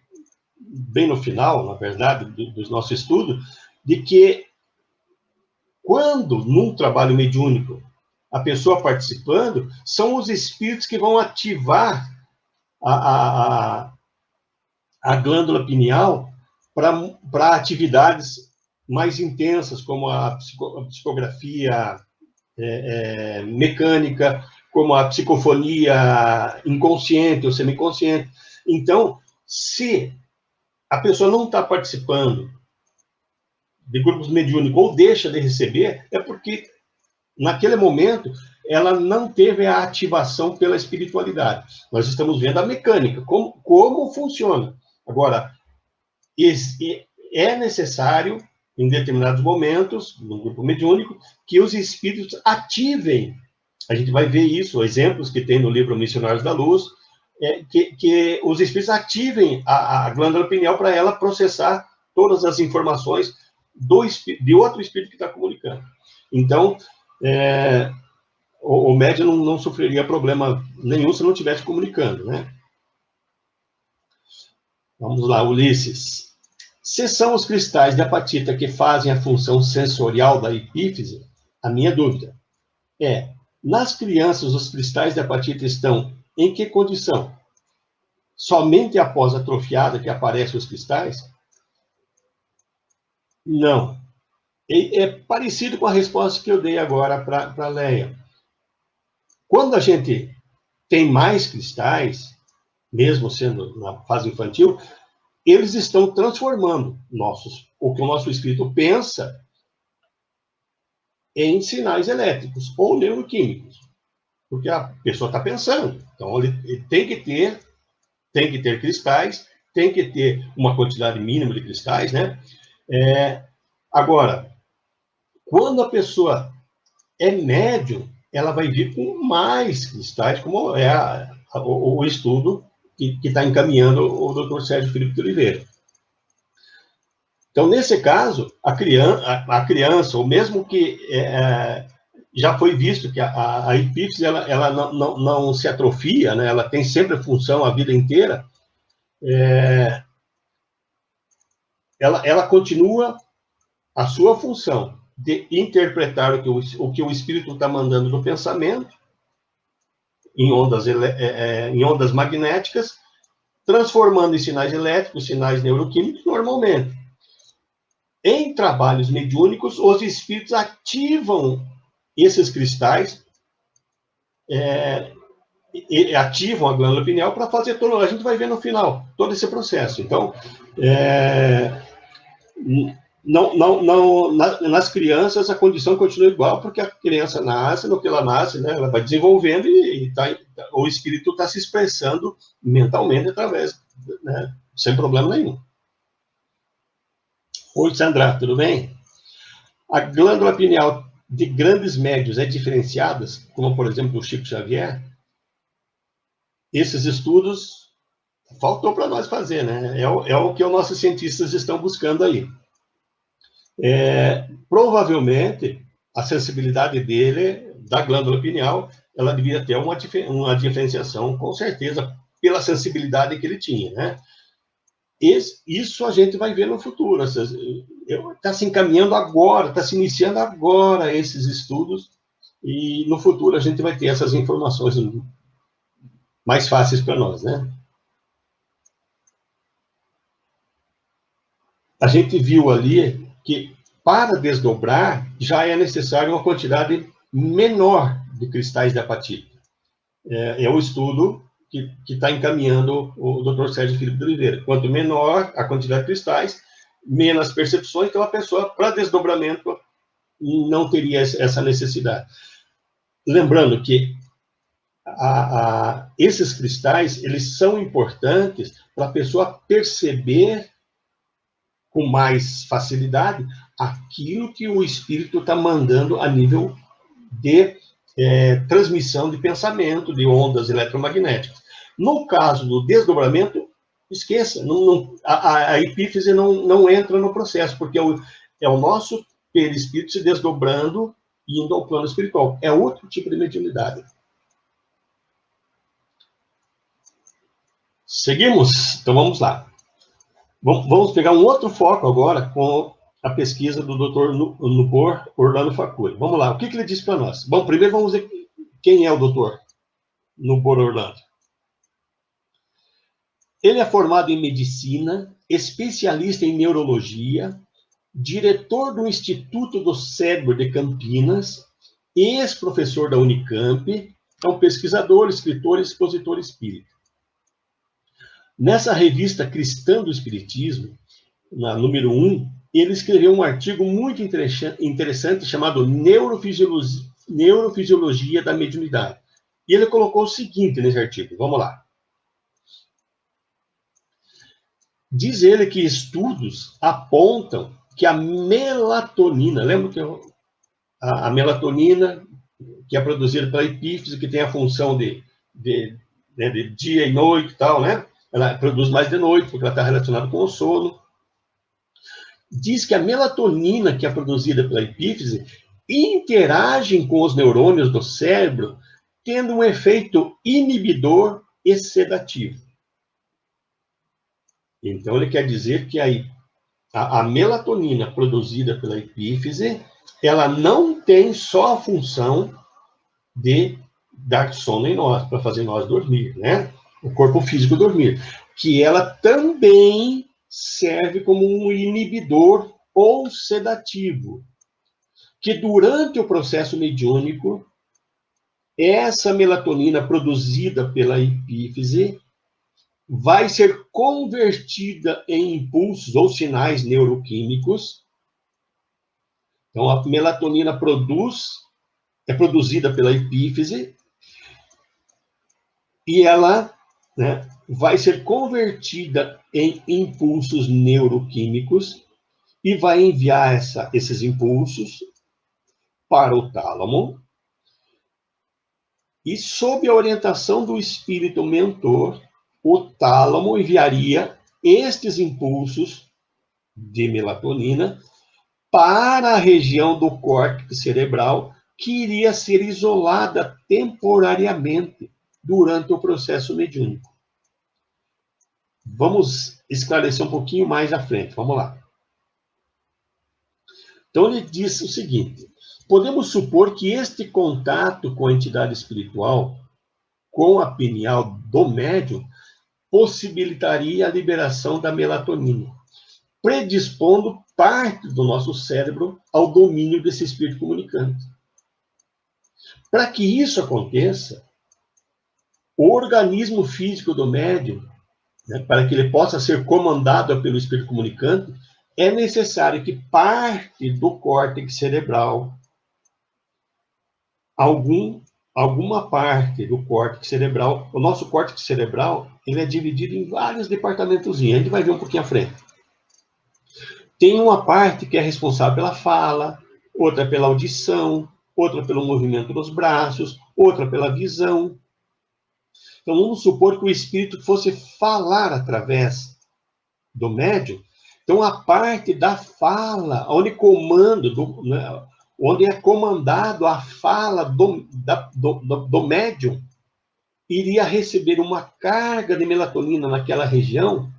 bem no final, na verdade, do nosso estudo, de que quando, num trabalho mediúnico, a pessoa participando, são os espíritos que vão ativar a glândula pineal para atividades mais intensas, como a psicografia mecânica, como a psicofonia inconsciente ou semiconsciente. Então, se a pessoa não está participando de grupos mediúnicos ou deixa de receber, é porque, naquele momento, ela não teve a ativação pela espiritualidade. Nós estamos vendo a mecânica, como funciona. Agora, é necessário, em determinados momentos, no grupo mediúnico, que os espíritos ativem. A gente vai ver isso, exemplos que tem no livro Missionários da Luz, que os espíritos ativem a glândula pineal para ela processar todas as informações de outro espírito que está comunicando. Então, o médium não sofreria problema nenhum se não estivesse comunicando, né? Vamos lá, Ulisses. Se são os cristais de apatita que fazem a função sensorial da epífise, a minha dúvida nas crianças, os cristais de apatita estão em que condição? Somente após a atrofiada que aparecem os cristais? Não. É parecido com a resposta que eu dei agora para a Leia. Quando a gente tem mais cristais, mesmo sendo na fase infantil, eles estão transformando o que o nosso espírito pensa em sinais elétricos ou neuroquímicos. Porque a pessoa está pensando. Então, ele tem que ter cristais, tem que ter uma quantidade mínima de cristais, né? Agora, quando a pessoa é médium, ela vai vir com mais cristais, como é o estudo que está encaminhando o Dr. Sérgio Filipe de Oliveira. Então, nesse caso, a criança, ou mesmo que já foi visto que a epífise ela não se atrofia, né? Ela tem sempre função a vida inteira, ela continua a sua função de interpretar o que o espírito está mandando no pensamento, em ondas magnéticas, transformando em sinais elétricos, sinais neuroquímicos, normalmente. em trabalhos mediúnicos, os espíritos ativam esses cristais, ativam a glândula pineal para fazer todo. A gente vai ver no final todo esse processo. Então, nas crianças a condição continua igual, porque a criança nasce, no que ela nasce, né, ela vai desenvolvendo o espírito está se expressando mentalmente através, né, sem problema nenhum. Oi, Sandra, tudo bem? A glândula pineal de grandes médios é diferenciada, como, por exemplo, o Chico Xavier? Esses estudos faltou para nós fazer, né? É o que os nossos cientistas estão buscando aí. Provavelmente, a sensibilidade dele, da glândula pineal, ela devia ter uma diferenciação, com certeza, pela sensibilidade que ele tinha, né? Isso a gente vai ver no futuro. Está se encaminhando agora, está se iniciando agora esses estudos, e no futuro a gente vai ter essas informações mais fáceis para nós, né? A gente viu ali que, para desdobrar, já é necessário uma quantidade menor de cristais de apatite. É o estudo que está encaminhando o Dr. Sérgio Filipe de Oliveira. Quanto menor a quantidade de cristais, menos percepções, então a pessoa, para desdobramento, não teria essa necessidade. Lembrando que esses cristais, eles são importantes para a pessoa perceber com mais facilidade aquilo que o espírito está mandando a nível de transmissão de pensamento, de ondas eletromagnéticas. No caso do desdobramento, esqueça, a epífise não entra no processo, porque é o nosso perispírito se desdobrando e indo ao plano espiritual. É outro tipo de mediunidade. Seguimos? Então vamos lá. Vamos pegar um outro foco agora com a pesquisa do Dr. Nupor Orlando Facuri. Vamos lá, o que ele disse para nós? Bom, primeiro vamos ver quem é o Dr. Nupor Orlando. Ele é formado em medicina, especialista em neurologia, diretor do Instituto do Cérebro de Campinas, ex-professor da Unicamp, é um pesquisador, escritor e expositor espírita. Nessa revista Cristã do Espiritismo, na número 1, ele escreveu um artigo muito interessante chamado Neurofisiologia da Mediunidade. E ele colocou o seguinte nesse artigo, vamos lá. Diz ele que estudos apontam que a melatonina, lembra que a melatonina, que é produzida pela epífise, que tem a função de dia e noite e tal, né? Ela produz mais de noite, porque ela está relacionada com o sono. Diz que a melatonina, que é produzida pela epífise, interage com os neurônios do cérebro, tendo um efeito inibidor e sedativo. Então, ele quer dizer que a melatonina produzida pela epífise, ela não tem só a função de dar sono em nós, para fazer nós dormir, né? O corpo físico dormir. Que ela também serve como um inibidor ou sedativo. Que durante o processo mediúnico, essa melatonina produzida pela epífise vai ser convertida em impulsos ou sinais neuroquímicos. Então, a melatonina é produzida pela epífise e ela, né, vai ser convertida em impulsos neuroquímicos e vai enviar esses impulsos para o tálamo. E, sob a orientação do espírito mentor, o tálamo enviaria estes impulsos de melatonina para a região do córtex cerebral, que iria ser isolada temporariamente durante o processo mediúnico. Vamos esclarecer um pouquinho mais à frente. Vamos lá. Então, ele diz o seguinte: podemos supor que este contato com a entidade espiritual, com a pineal do médium, possibilitaria a liberação da melatonina, predispondo parte do nosso cérebro ao domínio desse espírito comunicante. Para que isso aconteça, o organismo físico do médium, né, para que ele possa ser comandado pelo espírito comunicante, é necessário que parte do córtex cerebral, alguma parte do córtex cerebral, o nosso córtex cerebral, ele é dividido em vários departamentozinhos, a gente vai ver um pouquinho à frente. Tem uma parte que é responsável pela fala, outra pela audição, outra pelo movimento dos braços, outra pela visão. Então, vamos supor que o espírito fosse falar através do médium. Então, a parte da fala, onde onde é comandado a fala do médium, iria receber uma carga de melatonina naquela região,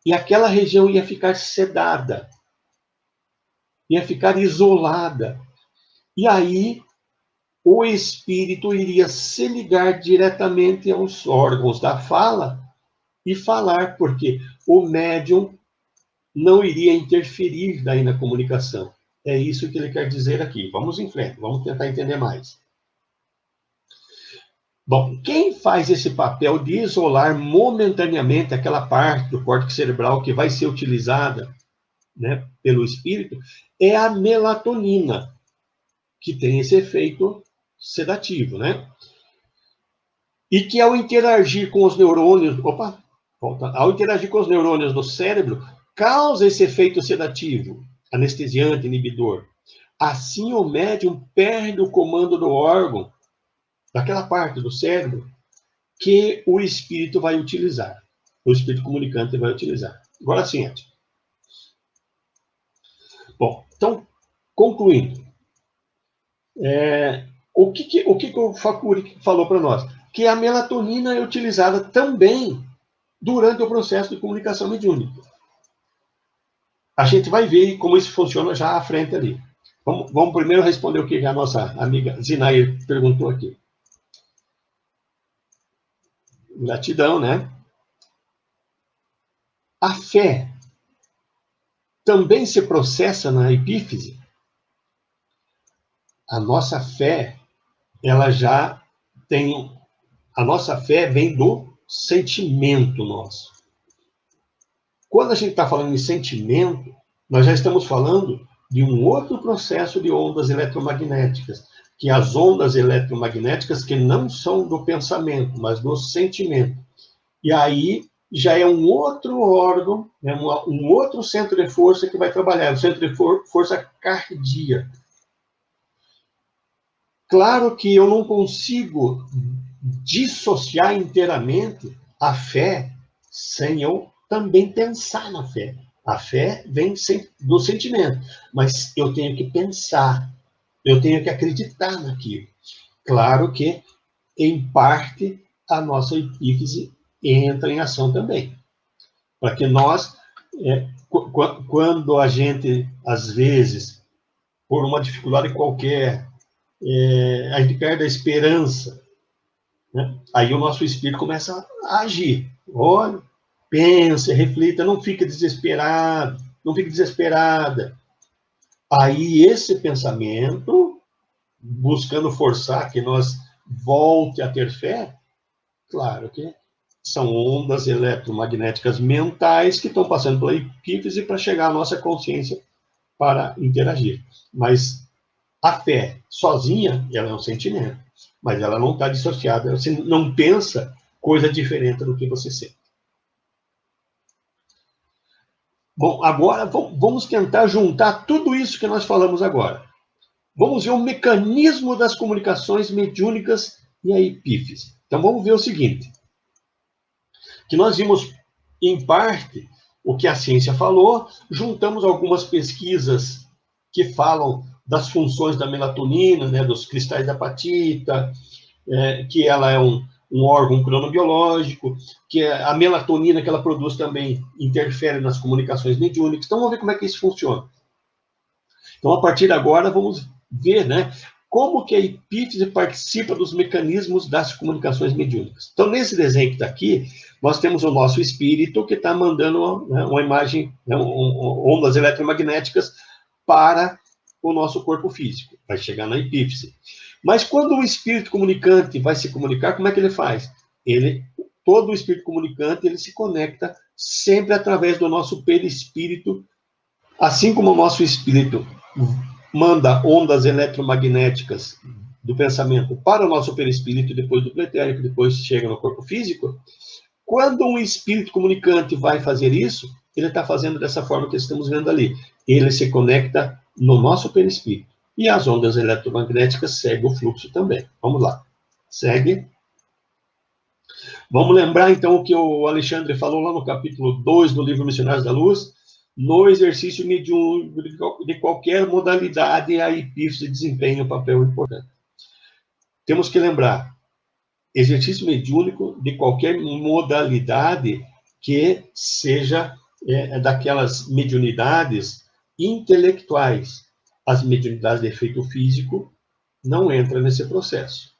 e aquela região ia ficar sedada, ia ficar isolada. E aí, o espírito iria se ligar diretamente aos órgãos da fala e falar, porque o médium não iria interferir daí na comunicação. É isso que ele quer dizer aqui. Vamos em frente, vamos tentar entender mais. Bom, quem faz esse papel de isolar momentaneamente aquela parte do córtex cerebral que vai ser utilizada, né, pelo espírito, é a melatonina, que tem esse efeito sedativo, né? E que ao interagir com os neurônios, ao interagir com os neurônios do cérebro, causa esse efeito sedativo, anestesiante, inibidor. Assim, o médium perde o comando do órgão, daquela parte do cérebro, que o espírito vai utilizar. O espírito comunicante vai utilizar. Agora sim, Ed. Bom, então, concluindo. O que o Facuri falou para nós? Que a melatonina é utilizada também durante o processo de comunicação mediúnica. A gente vai ver como isso funciona já à frente ali. Vamos primeiro responder o que a nossa amiga Zinair perguntou aqui. Gratidão, né? A fé também se processa na epífise. A nossa fé, ela já tem... A nossa fé vem do sentimento nosso. Quando a gente está falando em sentimento, nós já estamos falando de um outro processo de ondas eletromagnéticas, que as ondas eletromagnéticas que não são do pensamento, mas do sentimento. E aí já é um outro órgão, né, um outro centro de força que vai trabalhar, o centro de força cardíaca. Claro que eu não consigo dissociar inteiramente a fé sem eu também pensar na fé. A fé vem do sentimento, mas eu tenho que pensar, eu tenho que acreditar naquilo. Claro que, em parte, a nossa epífise entra em ação também. Para que nós, quando a gente, às vezes, por uma dificuldade qualquer, a gente perde a esperança, né? Aí o nosso espírito começa a agir. Olha, pense, reflita, não fique desesperado, não fique desesperada. Aí esse pensamento, buscando forçar que nós volte a ter fé, claro que são ondas eletromagnéticas mentais que estão passando pela epífise para chegar à nossa consciência para interagir. Mas a fé sozinha, ela é um sentimento, mas ela não está dissociada, você não pensa coisa diferente do que você sente. Bom, agora vamos tentar juntar tudo isso que nós falamos agora. Vamos ver o mecanismo das comunicações mediúnicas e a epífise. Então vamos ver o seguinte, que nós vimos, em parte, o que a ciência falou, juntamos algumas pesquisas que falam das funções da melatonina, né, dos cristais da apatita, que ela é um órgão cronobiológico, que a melatonina que ela produz também interfere nas comunicações mediúnicas. Então, vamos ver como é que isso funciona. Então, a partir de agora, vamos ver, né, como que a epífise participa dos mecanismos das comunicações mediúnicas. Então, nesse desenho que está aqui, nós temos o nosso espírito que está mandando, né, uma imagem, né, ondas eletromagnéticas para o nosso corpo físico. Vai chegar na epífise. Mas quando o espírito comunicante vai se comunicar, como é que ele faz? Todo o espírito comunicante, ele se conecta sempre através do nosso perispírito, assim como o nosso espírito manda ondas eletromagnéticas do pensamento para o nosso perispírito, depois do pretérito, depois chega no corpo físico. Quando um espírito comunicante vai fazer isso, ele está fazendo dessa forma que estamos vendo ali. Ele se conecta no nosso perispírito. E as ondas eletromagnéticas seguem o fluxo também. Vamos lá. Segue. Vamos lembrar, então, o que o Alexandre falou lá no capítulo 2 do livro Missionários da Luz. No exercício mediúnico de qualquer modalidade, a epífise desempenha um papel importante. Temos que lembrar, exercício mediúnico de qualquer modalidade que seja daquelas mediunidades intelectuais. As mediunidades de efeito físico não entram nesse processo.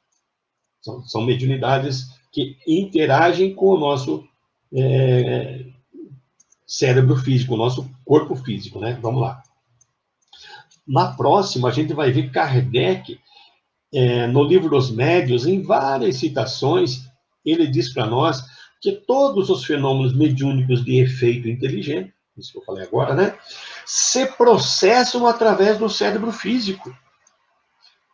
São mediunidades que interagem com o nosso cérebro físico, o nosso corpo físico, né? Vamos lá. Na próxima, a gente vai ver Kardec, no livro dos Médiuns, em várias citações, ele diz para nós que todos os fenômenos mediúnicos de efeito inteligente, isso que eu falei agora, né? Se processam através do cérebro físico.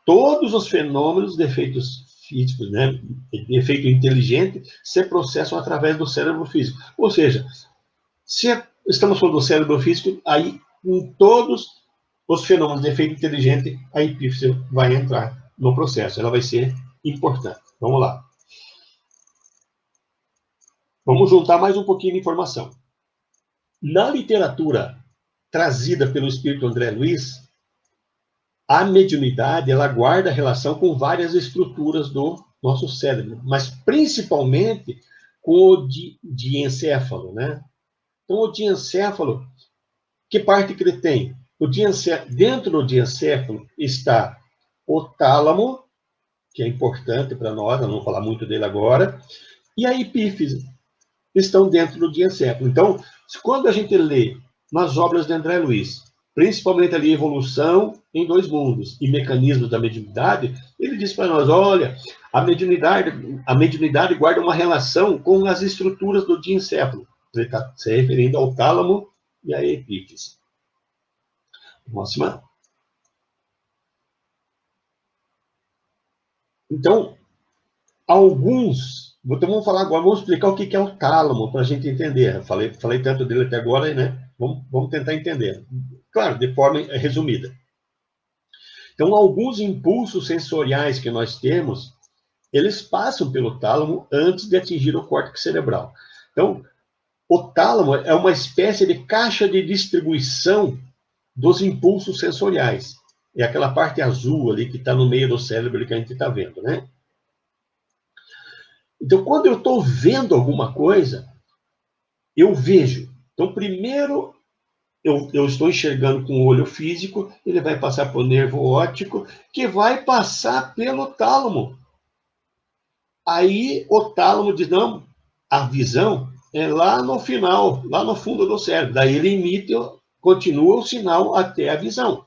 Todos os fenômenos de efeitos físicos, né? De efeito inteligente, se processam através do cérebro físico. Ou seja, se estamos falando do cérebro físico, aí em todos os fenômenos de efeito inteligente, a epífise vai entrar no processo, ela vai ser importante. Vamos lá. Vamos juntar mais um pouquinho de informação. Na literatura trazida pelo espírito André Luiz, a mediunidade, ela guarda relação com várias estruturas do nosso cérebro, mas principalmente com o diencéfalo, né? Então, o diencéfalo, que parte que ele tem? Dentro do diencéfalo está o tálamo, que é importante para nós não vou falar muito dele agora, e a epífise estão dentro do diencéfalo. Então, quando a gente lê nas obras de André Luiz, principalmente ali Evolução em Dois Mundos e Mecanismos da Mediunidade, ele diz para nós, olha, a mediunidade guarda uma relação com as estruturas do diencéfalo. Ele está se referindo ao tálamo e à epífise. Próxima. Então, vamos falar agora, vamos explicar o que é o tálamo, para a gente entender. Falei tanto dele até agora, né? Vamos tentar entender. Claro, de forma resumida. Então, alguns impulsos sensoriais que nós temos, eles passam pelo tálamo antes de atingir o córtex cerebral. Então, o tálamo é uma espécie de caixa de distribuição dos impulsos sensoriais. É aquela parte azul ali que está no meio do cérebro que a gente está vendo, né? Então, quando eu estou vendo alguma coisa, eu vejo. Então, primeiro, eu estou enxergando com o olho físico, ele vai passar para o nervo óptico, que vai passar pelo tálamo. Aí, o tálamo diz, não, a visão é lá no final, lá no fundo do cérebro. Daí ele continua o sinal até a visão.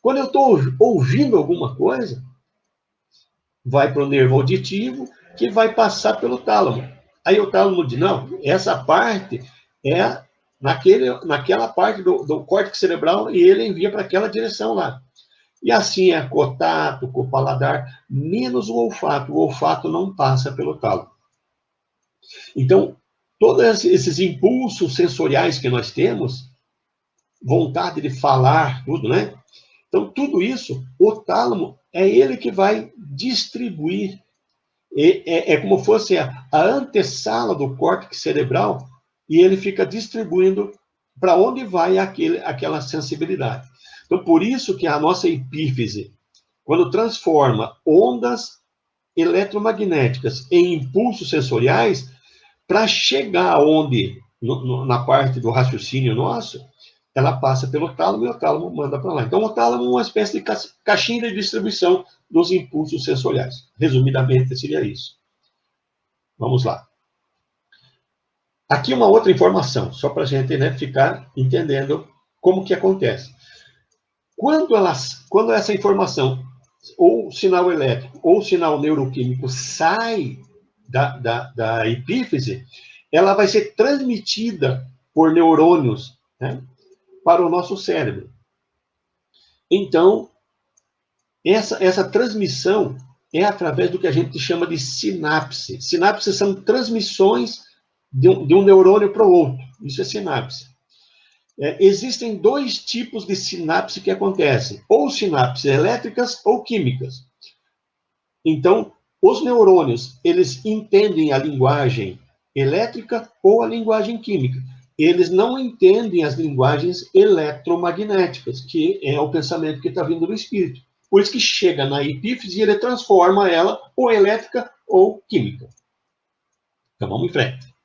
Quando eu estou ouvindo alguma coisa, vai para o nervo auditivo, que vai passar pelo tálamo. Aí o tálamo diz, não, essa parte é naquela parte do córtex cerebral e ele envia para aquela direção lá. E assim é com o tato, com o paladar, menos o olfato. O olfato não passa pelo tálamo. Então, todos esses impulsos sensoriais que nós temos, vontade de falar, tudo, né? Então, tudo isso, o tálamo é ele que vai distribuir. É como fosse a antessala do córtex cerebral e ele fica distribuindo para onde vai aquela sensibilidade. Então, por isso que a nossa epífise, quando transforma ondas eletromagnéticas em impulsos sensoriais, para chegar onde, na parte do raciocínio nosso, ela passa pelo tálamo e o tálamo manda para lá. Então, o tálamo é uma espécie de caixinha de distribuição dos impulsos sensoriais. Resumidamente, seria isso. Vamos lá. Aqui uma outra informação, só para a gente, né, ficar entendendo como que acontece. Quando essa informação, ou sinal elétrico, ou sinal neuroquímico, sai da epífise, ela vai ser transmitida por neurônios, né, para o nosso cérebro. Então, essa transmissão é através do que a gente chama de sinapse. Sinapses são transmissões de um neurônio para o outro. Isso é sinapse. Existem dois tipos de sinapse que acontecem, ou sinapses elétricas ou químicas. Então, os neurônios, eles entendem a linguagem elétrica ou a linguagem química. Eles não entendem as linguagens eletromagnéticas, que é o pensamento que está vindo do espírito. Por isso que chega na epífise e ele transforma ela ou elétrica ou química. Então, vamos em frente.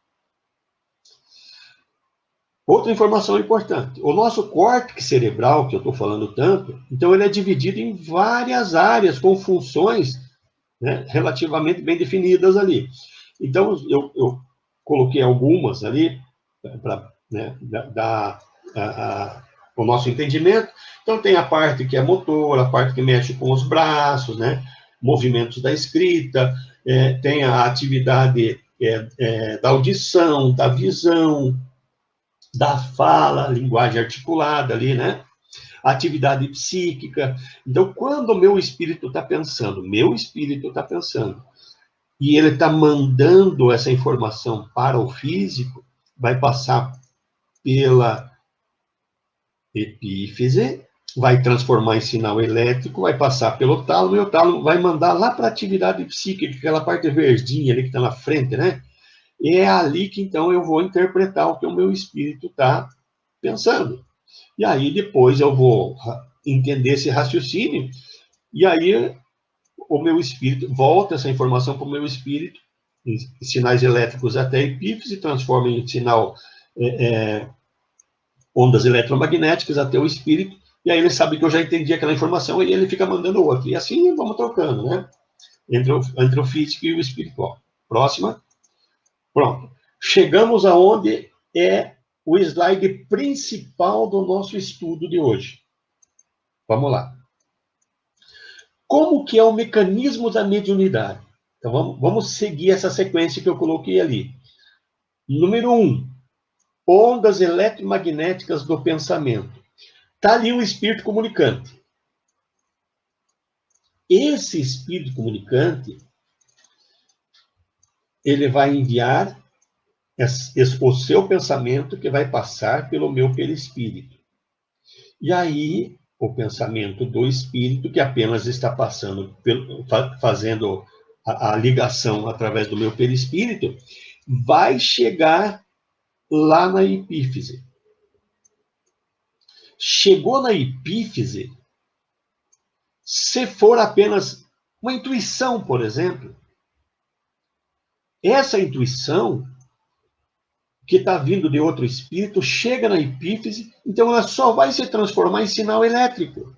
Outra informação importante. O nosso córtex cerebral, que eu estou falando tanto, então ele é dividido em várias áreas com funções, né, relativamente bem definidas ali. Então, eu coloquei algumas ali para, né, dar o nosso entendimento. Então, tem a parte que é motor, a parte que mexe com os braços, né, movimentos da escrita, tem a atividade da audição, da visão, da fala, linguagem articulada ali, né? Atividade psíquica. Então, quando o meu espírito está pensando, e ele está mandando essa informação para o físico, vai passar pela epífise, vai transformar em sinal elétrico, vai passar pelo tálamo, e o tálamo vai mandar lá para a atividade psíquica, aquela parte verdinha ali que está na frente, né? E é ali que, então, eu vou interpretar o que o meu espírito está pensando. E aí, depois, eu vou entender esse raciocínio, e aí o meu espírito volta essa informação para o meu espírito, em sinais elétricos até a epífise, transforma em sinal, ondas eletromagnéticas até o espírito, e aí ele sabe que eu já entendi aquela informação, e ele fica mandando outra. E assim vamos trocando, né? Entre o físico e o espiritual. Próxima. Pronto. Chegamos aonde é o slide principal do nosso estudo de hoje. Vamos lá. Como que é o mecanismo da mediunidade? Então, vamos seguir essa sequência que eu coloquei ali. Número 1, ondas eletromagnéticas do pensamento. Está ali o espírito comunicante. Esse espírito comunicante, ele vai enviar o seu pensamento que vai passar pelo meu perispírito. E aí, o pensamento do espírito, que apenas está passando, fazendo a ligação através do meu perispírito, vai chegar lá na epífise. Chegou na epífise, se for apenas uma intuição, por exemplo, essa intuição que está vindo de outro espírito, chega na epífise, então ela só vai se transformar em sinal elétrico.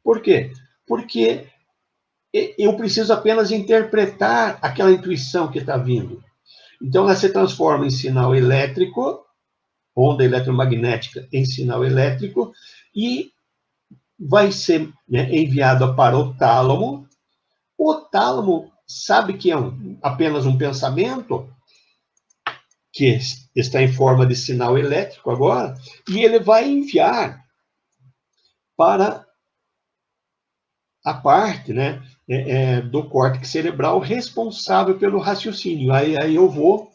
Por quê? Porque eu preciso apenas interpretar aquela intuição que está vindo. Então ela se transforma em sinal elétrico, onda eletromagnética em sinal elétrico, e vai ser, né, enviada para o tálamo. O tálamo sabe que é apenas um pensamento, que está em forma de sinal elétrico agora, e ele vai enviar para a parte, né, do córtex cerebral responsável pelo raciocínio. Aí eu vou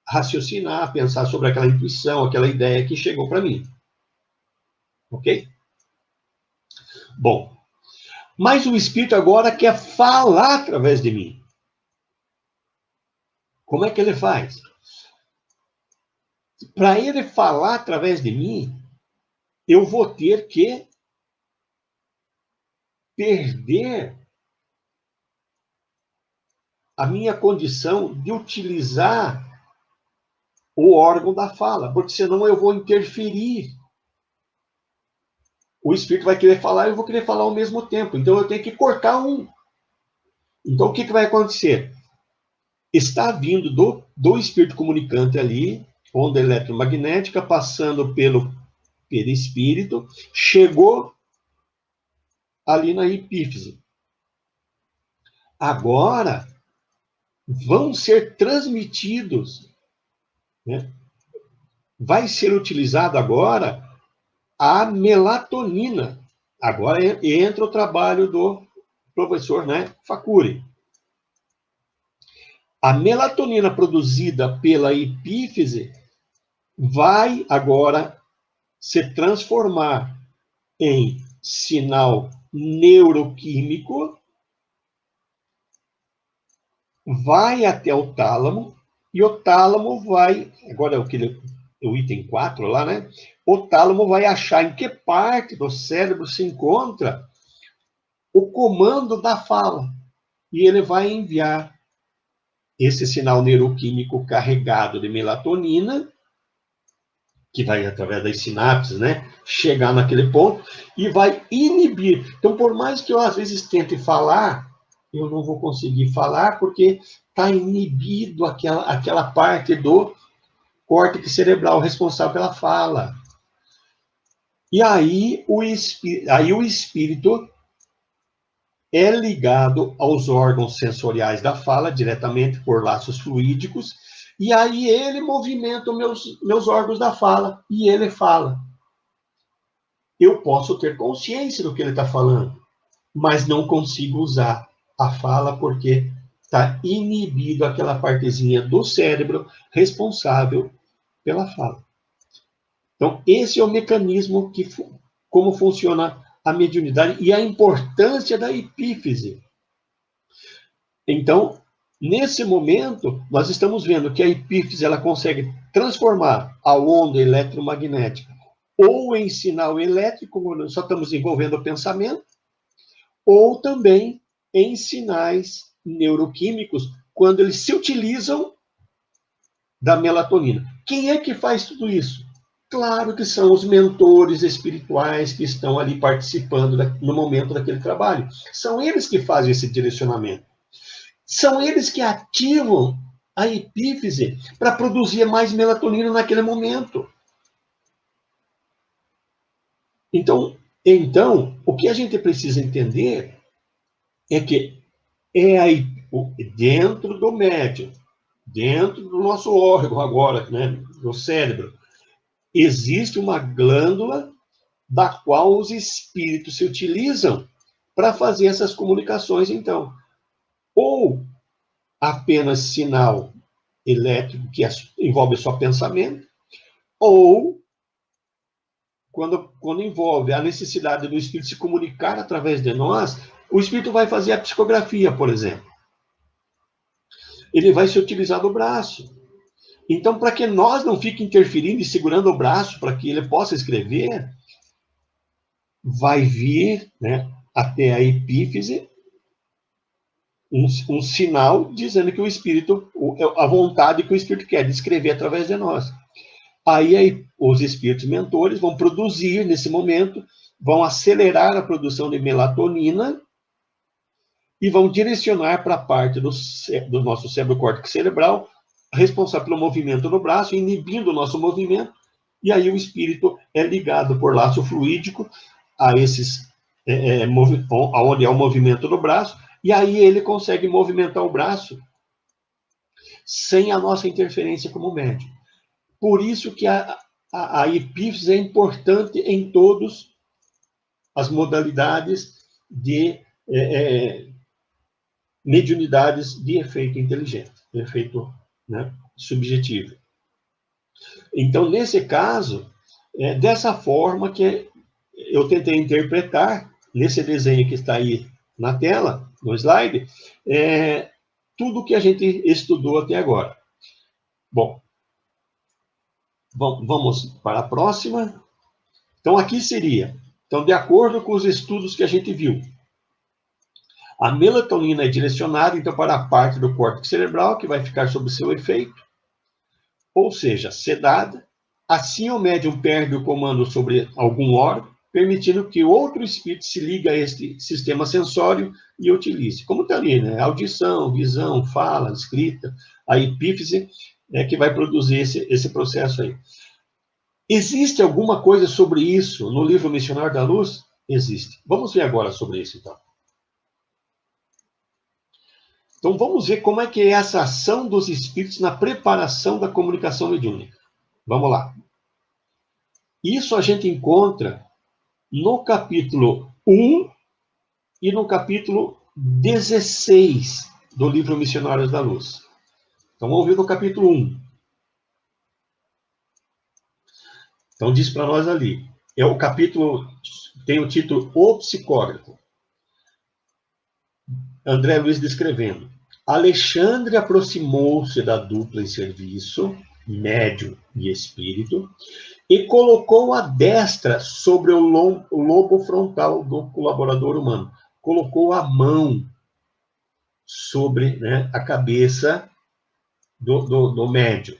raciocinar, pensar sobre aquela intuição, aquela ideia que chegou para mim. Ok? Bom, mas o espírito agora quer falar através de mim. Como é que ele faz? Para ele falar através de mim, eu vou ter que perder a minha condição de utilizar o órgão da fala, porque senão eu vou interferir o espírito vai querer falar e eu vou querer falar ao mesmo tempo. Então, eu tenho que cortar um. Então, o que vai acontecer? Está vindo do espírito comunicante ali, onda eletromagnética, passando pelo perispírito, chegou ali na epífise. Agora, vão ser transmitidos, né? Vai ser utilizado agora a melatonina. Agora entra o trabalho do professor, né, Facuri. A melatonina produzida pela epífise vai agora se transformar em sinal neuroquímico, vai até o tálamo, e o tálamo vai, agora é o item 4 lá, né? O tálamo vai achar em que parte do cérebro se encontra o comando da fala, e ele vai enviar esse sinal neuroquímico carregado de melatonina, que vai, através das sinapses, né, chegar naquele ponto, e vai inibir. Então, por mais que eu, às vezes, tente falar, eu não vou conseguir falar, porque está inibido aquela parte do córtex cerebral responsável pela fala. E aí o espírito é ligado aos órgãos sensoriais da fala, diretamente por laços fluídicos, e aí ele movimenta os meus órgãos da fala, e ele fala. Eu posso ter consciência do que ele está falando, mas não consigo usar a fala porque está inibido aquela partezinha do cérebro responsável pela fala. Então, esse é o mecanismo como funciona a mediunidade e a importância da epífise. Então, nesse momento, nós estamos vendo que a epífise ela consegue transformar a onda eletromagnética ou em sinal elétrico, quando só estamos envolvendo o pensamento, ou também em sinais neuroquímicos, quando eles se utilizam da melatonina. Quem é que faz tudo isso? Claro que são os mentores espirituais que estão ali participando no momento daquele trabalho. São eles que fazem esse direcionamento. São eles que ativam a epífise para produzir mais melatonina naquele momento. Então, o que a gente precisa entender é que dentro do médium, dentro do nosso órgão agora, né, do cérebro, existe uma glândula da qual os espíritos se utilizam para fazer essas comunicações, então. Ou apenas sinal elétrico que envolve só pensamento, ou quando envolve a necessidade do espírito se comunicar através de nós, o espírito vai fazer a psicografia, por exemplo. Ele vai se utilizar do braço. Então, para que nós não fiquem interferindo e segurando o braço para que ele possa escrever, vai vir, né, até a epífise um sinal dizendo que o espírito, a vontade que o espírito quer de escrever através de nós. Aí os espíritos mentores vão produzir, nesse momento, vão acelerar a produção de melatonina e vão direcionar para a parte do nosso cérebro córtex cerebral responsável pelo movimento no braço, inibindo o nosso movimento, e aí o espírito é ligado por laço fluídico a esses, onde é o movimento do braço, e aí ele consegue movimentar o braço sem a nossa interferência como médium. Por isso que a epífise é importante em todas as modalidades de mediunidades de efeito inteligente, de efeito, né, subjetivo. Então, nesse caso, dessa forma que eu tentei interpretar, nesse desenho que está aí na tela, no slide, tudo que a gente estudou até agora. Bom, vamos para a próxima. Então, aqui seria, de acordo com os estudos que a gente viu, a melatonina é direcionada, então, para a parte do córtex cerebral, que vai ficar sob seu efeito, ou seja, sedada. Assim, o médium perde o comando sobre algum órgão, permitindo que outro espírito se ligue a este sistema sensório e utilize. Como está ali, né? Audição, visão, fala, escrita, a epífise é que vai produzir esse processo aí. Existe alguma coisa sobre isso no livro Missionário da Luz? Existe. Vamos ver agora sobre isso, então. Então, vamos ver como é que é essa ação dos espíritos na preparação da comunicação mediúnica. Vamos lá. Isso a gente encontra no capítulo 1 e no capítulo 16 do livro Missionários da Luz. Então, vamos ver no capítulo 1. Então, diz para nós ali. O capítulo tem o título O Psicógrafo. André Luiz descrevendo. Alexandre aproximou-se da dupla em serviço, médium e espírito, e colocou a destra sobre o lobo frontal do colaborador humano. Colocou a mão sobre, né, a cabeça do médium.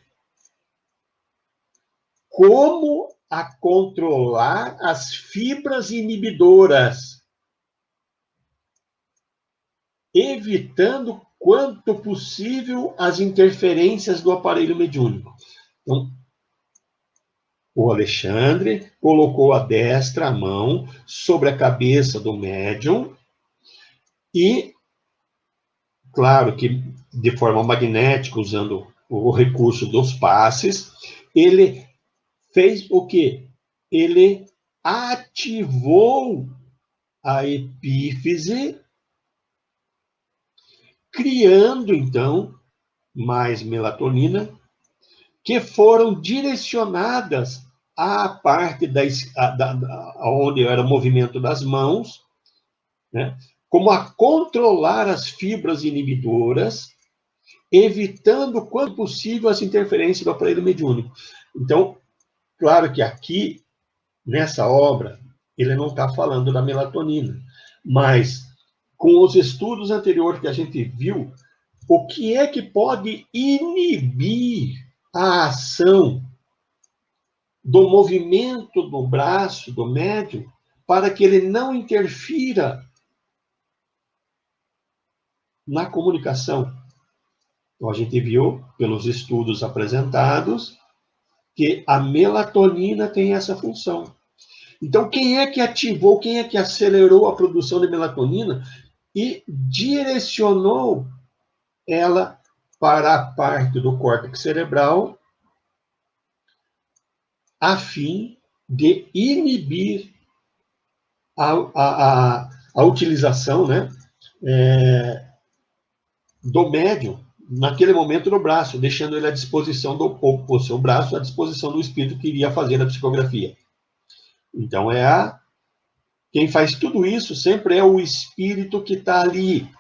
Como a controlar as fibras inibidoras, evitando quanto possível as interferências do aparelho mediúnico. Então, o Alexandre colocou a destra, a mão, sobre a cabeça do médium e, claro que de forma magnética, usando o recurso dos passes, ele fez o quê? Ele ativou a epífise, criando, então, mais melatonina, que foram direcionadas à parte onde era o movimento das mãos, né, como a controlar as fibras inibidoras, evitando, quanto possível, as interferências do aparelho mediúnico. Então, claro que aqui, nessa obra, ele não está falando da melatonina, mas com os estudos anteriores que a gente viu, o que é que pode inibir a ação do movimento do braço do médium para que ele não interfira na comunicação? Então, a gente viu, pelos estudos apresentados, que a melatonina tem essa função. Então, quem é que ativou, quem é que acelerou a produção de melatonina e direcionou ela para a parte do córtex cerebral a fim de inibir a utilização, né, do médium naquele momento no braço, deixando ele à disposição o seu braço à disposição do espírito que iria fazer a psicografia. Então, quem faz tudo isso sempre é o espírito que está ali,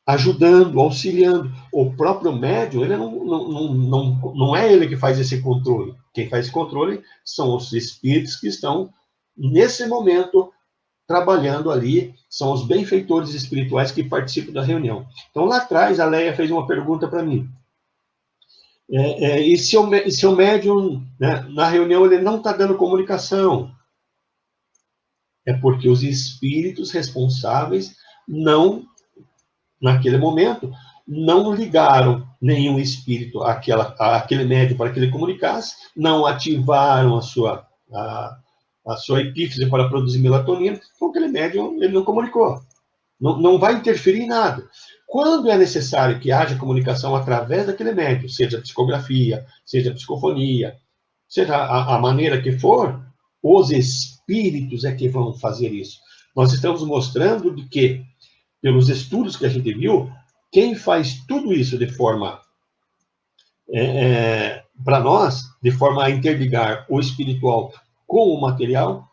ajudando, auxiliando. O próprio médium, ele não é ele que faz esse controle. Quem faz esse controle são os espíritos que estão, nesse momento, trabalhando ali, são os benfeitores espirituais que participam da reunião. Então, lá atrás, a Leia fez uma pergunta para mim. E se o médium, né, na reunião, ele não está dando comunicação? É porque os espíritos responsáveis naquele momento, não ligaram nenhum espírito àquele médium para que ele comunicasse, não ativaram a sua epífise para produzir melatonina, então aquele médium ele não comunicou. Não vai interferir em nada. Quando é necessário que haja comunicação através daquele médium, seja psicografia, seja psicofonia, seja a maneira que for, os espíritos é que vão fazer isso. Nós estamos mostrando de que, pelos estudos que a gente viu, quem faz tudo isso de forma, para nós, de forma a interligar o espiritual com o material,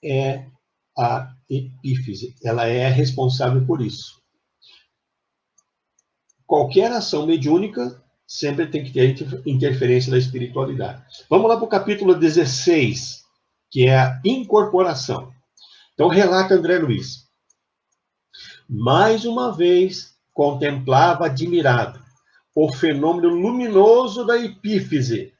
é a epífise. Ela é responsável por isso. Qualquer ação mediúnica sempre tem que ter interferência da espiritualidade. Vamos lá para o capítulo 16, que é a incorporação. Então, relata André Luiz. Mais uma vez, contemplava admirado o fenômeno luminoso da epífise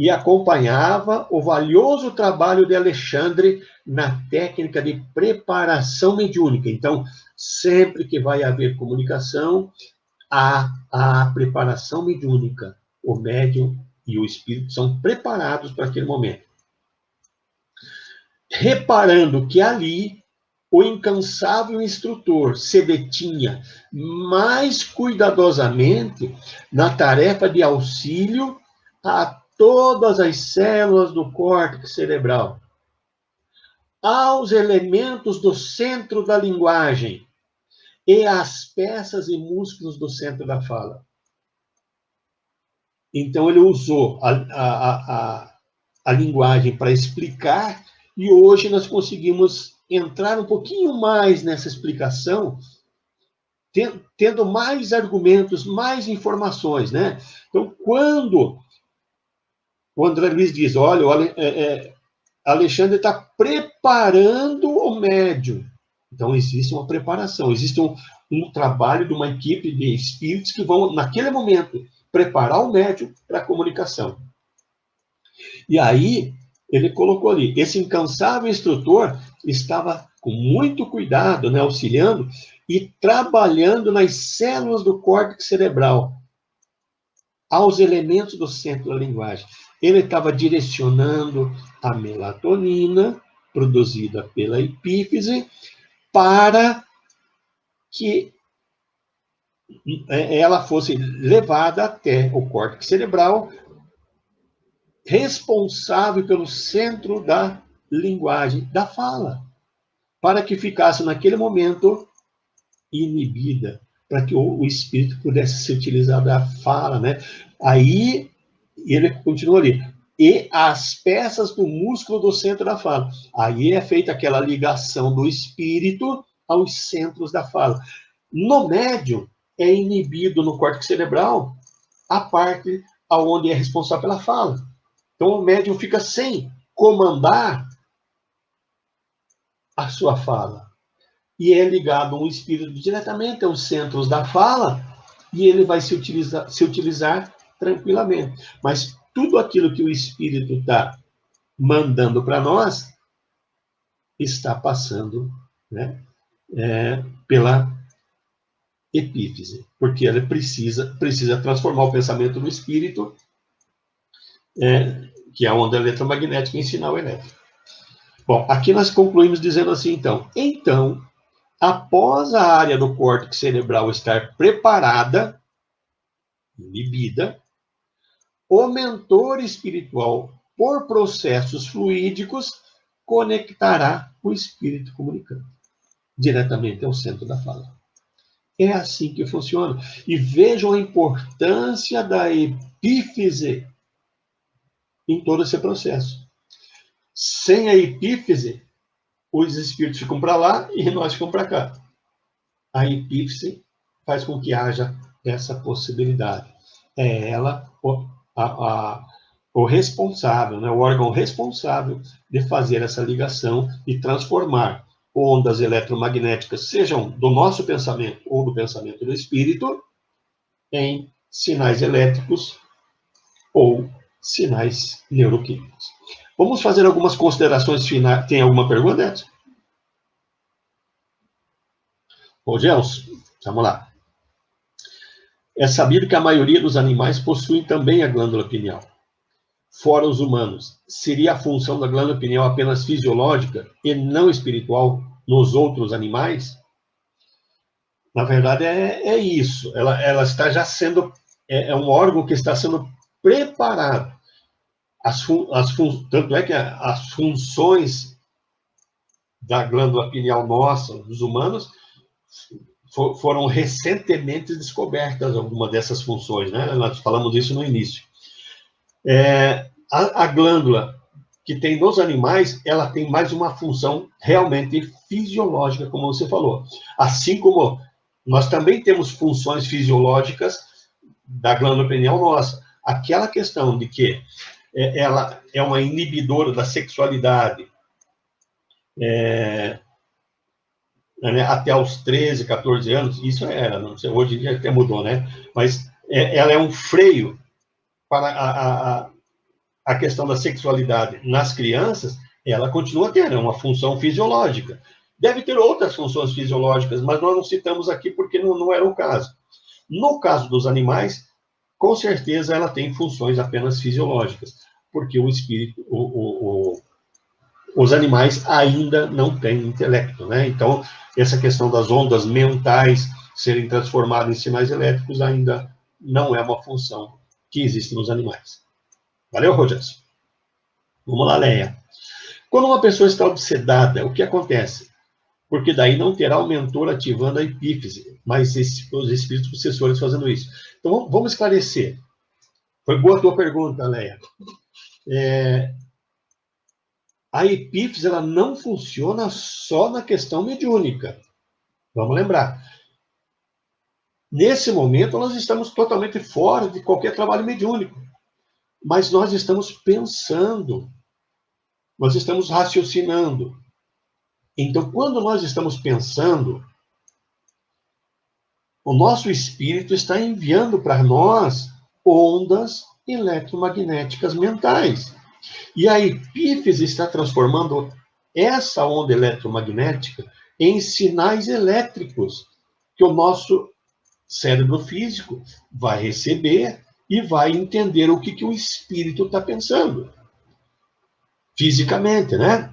e acompanhava o valioso trabalho de Alexandre na técnica de preparação mediúnica. Então, sempre que vai haver comunicação, há a preparação mediúnica. O médium e o espírito são preparados para aquele momento. Reparando que ali o incansável instrutor se detinha mais cuidadosamente na tarefa de auxílio a todas as células do córtex cerebral, aos elementos do centro da linguagem e às peças e músculos do centro da fala. Então, ele usou a linguagem para explicar, e hoje nós conseguimos entrar um pouquinho mais nessa explicação, tendo mais argumentos, mais informações, né? Então, quando o André Luiz diz, olha, Alexandre está preparando o médium. Então, existe uma preparação, existe um trabalho de uma equipe de espíritos que vão, naquele momento, preparar o médium para a comunicação. E aí, ele colocou ali, esse incansável instrutor estava com muito cuidado, né, auxiliando e trabalhando nas células do córtex cerebral, aos elementos do centro da linguagem. Ele estava direcionando a melatonina, produzida pela epífise, para que ela fosse levada até o córtex cerebral, responsável pelo centro da linguagem, da fala, para que ficasse naquele momento inibida, para que o espírito pudesse se utilizar da fala, né? Aí ele continua ali. E as peças do músculo do centro da fala. Aí é feita aquela ligação do espírito aos centros da fala. No médium, é inibido no córtex cerebral a parte onde é responsável pela fala. Então, o médium fica sem comandar a sua fala. E é ligado um espírito diretamente aos centros da fala, e ele vai se utilizar tranquilamente. Mas tudo aquilo que o espírito está mandando para nós está passando, né, pela epífise, porque ela precisa transformar o pensamento do espírito, que é a onda eletromagnética, em sinal elétrico. Bom, aqui nós concluímos dizendo assim, então, após a área do córtex cerebral estar preparada, inibida, o mentor espiritual, por processos fluídicos, conectará o espírito comunicante diretamente ao centro da fala. É assim que funciona. E vejam a importância da epífise em todo esse processo. Sem a epífise, os espíritos ficam para lá e nós ficamos para cá. A epífise faz com que haja essa possibilidade. É ela o responsável, né, o órgão responsável de fazer essa ligação e transformar ondas eletromagnéticas, sejam do nosso pensamento ou do pensamento do espírito, em sinais elétricos ou sinais neuroquímicos. Vamos fazer algumas considerações finais. Tem alguma pergunta, Edson? Ô, Gelson, vamos lá. É sabido que a maioria dos animais possuem também a glândula pineal. Fora os humanos, seria a função da glândula pineal apenas fisiológica e não espiritual nos outros animais? Na verdade, é isso. Ela está já sendo... É um órgão que está sendo preparado. Tanto é que as funções da glândula pineal nossa, dos humanos, foram recentemente descobertas algumas dessas funções, né? Nós falamos isso no início. A glândula que tem nos animais, ela tem mais uma função realmente fisiológica, como você falou. Assim como nós também temos funções fisiológicas da glândula pineal nossa. Aquela questão de que ela é uma inibidora da sexualidade, até os 13, 14 anos, isso era, não sei, hoje em dia até mudou, né? Mas ela é um freio para a questão da sexualidade nas crianças, ela continua tendo uma função fisiológica. Deve ter outras funções fisiológicas, mas nós não citamos aqui porque não era o caso. No caso dos animais, com certeza ela tem funções apenas fisiológicas, porque o espírito, os animais ainda não têm intelecto, né? Então, essa questão das ondas mentais serem transformadas em sinais elétricos ainda não é uma função que existe nos animais. Valeu, Rogério? Vamos lá, Leia. Quando uma pessoa está obsedada, o que acontece? Porque daí não terá o mentor ativando a epífise, mas os espíritos obsessores fazendo isso. Então, vamos esclarecer. Foi boa a tua pergunta, Leia. A epífise ela não funciona só na questão mediúnica. Vamos lembrar. Nesse momento, nós estamos totalmente fora de qualquer trabalho mediúnico. Mas nós estamos pensando, nós estamos raciocinando. Então, quando nós estamos pensando, o nosso espírito está enviando para nós ondas eletromagnéticas mentais. E a epífise está transformando essa onda eletromagnética em sinais elétricos que o nosso cérebro físico vai receber e vai entender o que o espírito está pensando. Fisicamente, né?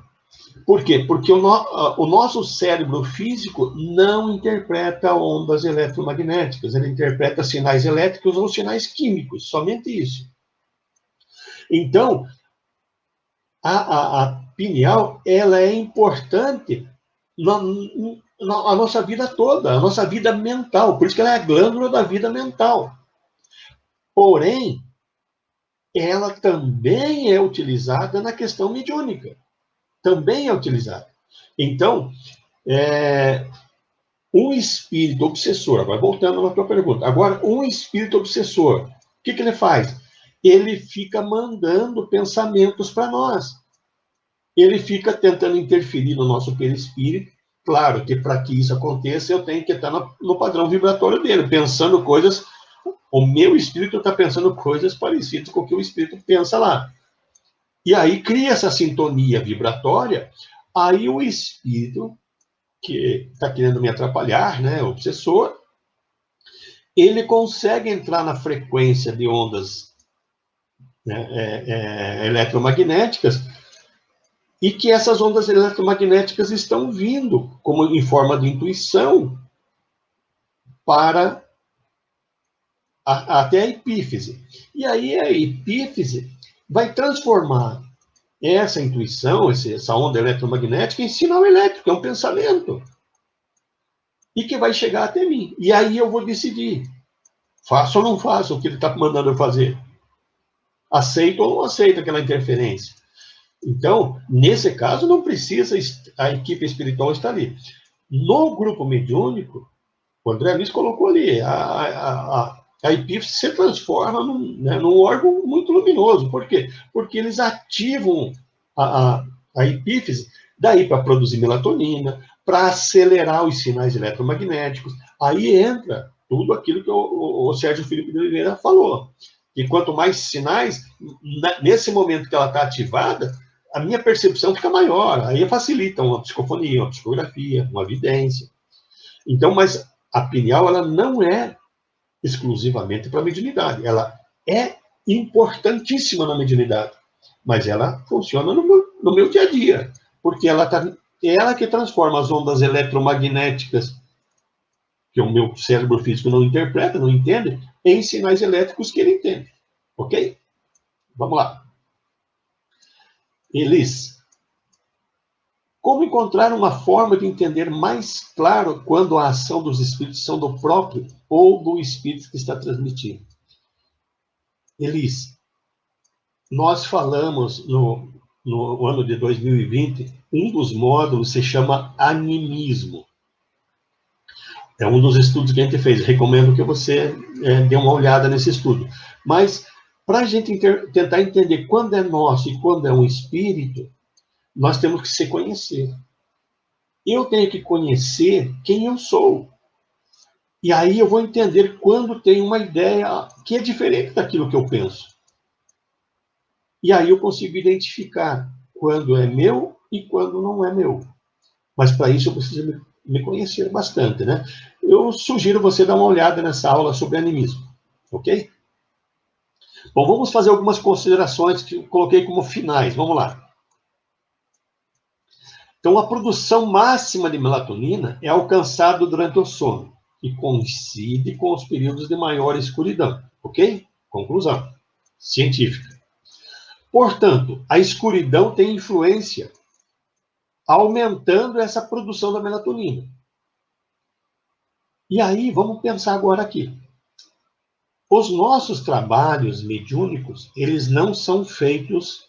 Por quê? Porque o nosso cérebro físico não interpreta ondas eletromagnéticas, ele interpreta sinais elétricos ou sinais químicos, somente isso. Então, a pineal, ela é importante na nossa vida toda, a nossa vida mental, por isso que ela é a glândula da vida mental. Porém, ela também é utilizada na questão mediúnica. Também é utilizada. Então, um espírito obsessor, agora voltando na tua pergunta, agora um espírito obsessor, o que ele faz? Ele fica mandando pensamentos para nós. Ele fica tentando interferir no nosso perispírito. Claro que para que isso aconteça, eu tenho que estar no padrão vibratório dele, pensando coisas. O meu espírito está pensando coisas parecidas com o que o espírito pensa lá. E aí cria essa sintonia vibratória, aí o espírito, que está querendo me atrapalhar, né, o obsessor, ele consegue entrar na frequência de ondas, né, eletromagnéticas, e que essas ondas eletromagnéticas estão vindo como em forma de intuição para até a epífise. E aí a epífise vai transformar essa intuição, essa onda eletromagnética, em sinal elétrico, é um pensamento. E que vai chegar até mim. E aí eu vou decidir, faço ou não faço o que ele está mandando eu fazer. Aceito ou não aceito aquela interferência. Então, nesse caso, não precisa a equipe espiritual estar ali. No grupo mediúnico, o André Luiz colocou ali, a epífise se transforma num órgão muito luminoso. Por quê? Porque eles ativam a epífise daí para produzir melatonina, para acelerar os sinais eletromagnéticos. Aí entra tudo aquilo que o Sérgio Felipe de Oliveira falou. E quanto mais sinais, nesse momento que ela está ativada, a minha percepção fica maior. Aí facilita uma psicofonia, uma psicografia, uma vidência. Então, mas a pineal, ela não é exclusivamente para a mediunidade. Ela é importantíssima na mediunidade, mas ela funciona no meu dia a dia, porque ela que transforma as ondas eletromagnéticas, que o meu cérebro físico não interpreta, não entende, em sinais elétricos que ele entende. Ok? Vamos lá. Elis, como encontrar uma forma de entender mais claro quando a ação dos espíritos são do próprio ou do espírito que está transmitindo? Elis, nós falamos no ano de 2020, um dos módulos se chama animismo. É um dos estudos que a gente fez. Recomendo que você dê uma olhada nesse estudo. Mas, para a gente tentar entender quando é nosso e quando é um espírito, nós temos que se conhecer. Eu tenho que conhecer quem eu sou. E aí eu vou entender quando tem uma ideia que é diferente daquilo que eu penso. E aí eu consigo identificar quando é meu e quando não é meu. Mas para isso eu preciso me conhecer bastante, né? Eu sugiro você dar uma olhada nessa aula sobre animismo, ok? Bom, vamos fazer algumas considerações que eu coloquei como finais. Vamos lá. Então, a produção máxima de melatonina é alcançada durante o sono e coincide com os períodos de maior escuridão, ok? Conclusão científica. Portanto, a escuridão tem influência aumentando essa produção da melatonina. E aí, vamos pensar agora aqui. Os nossos trabalhos mediúnicos, eles não são feitos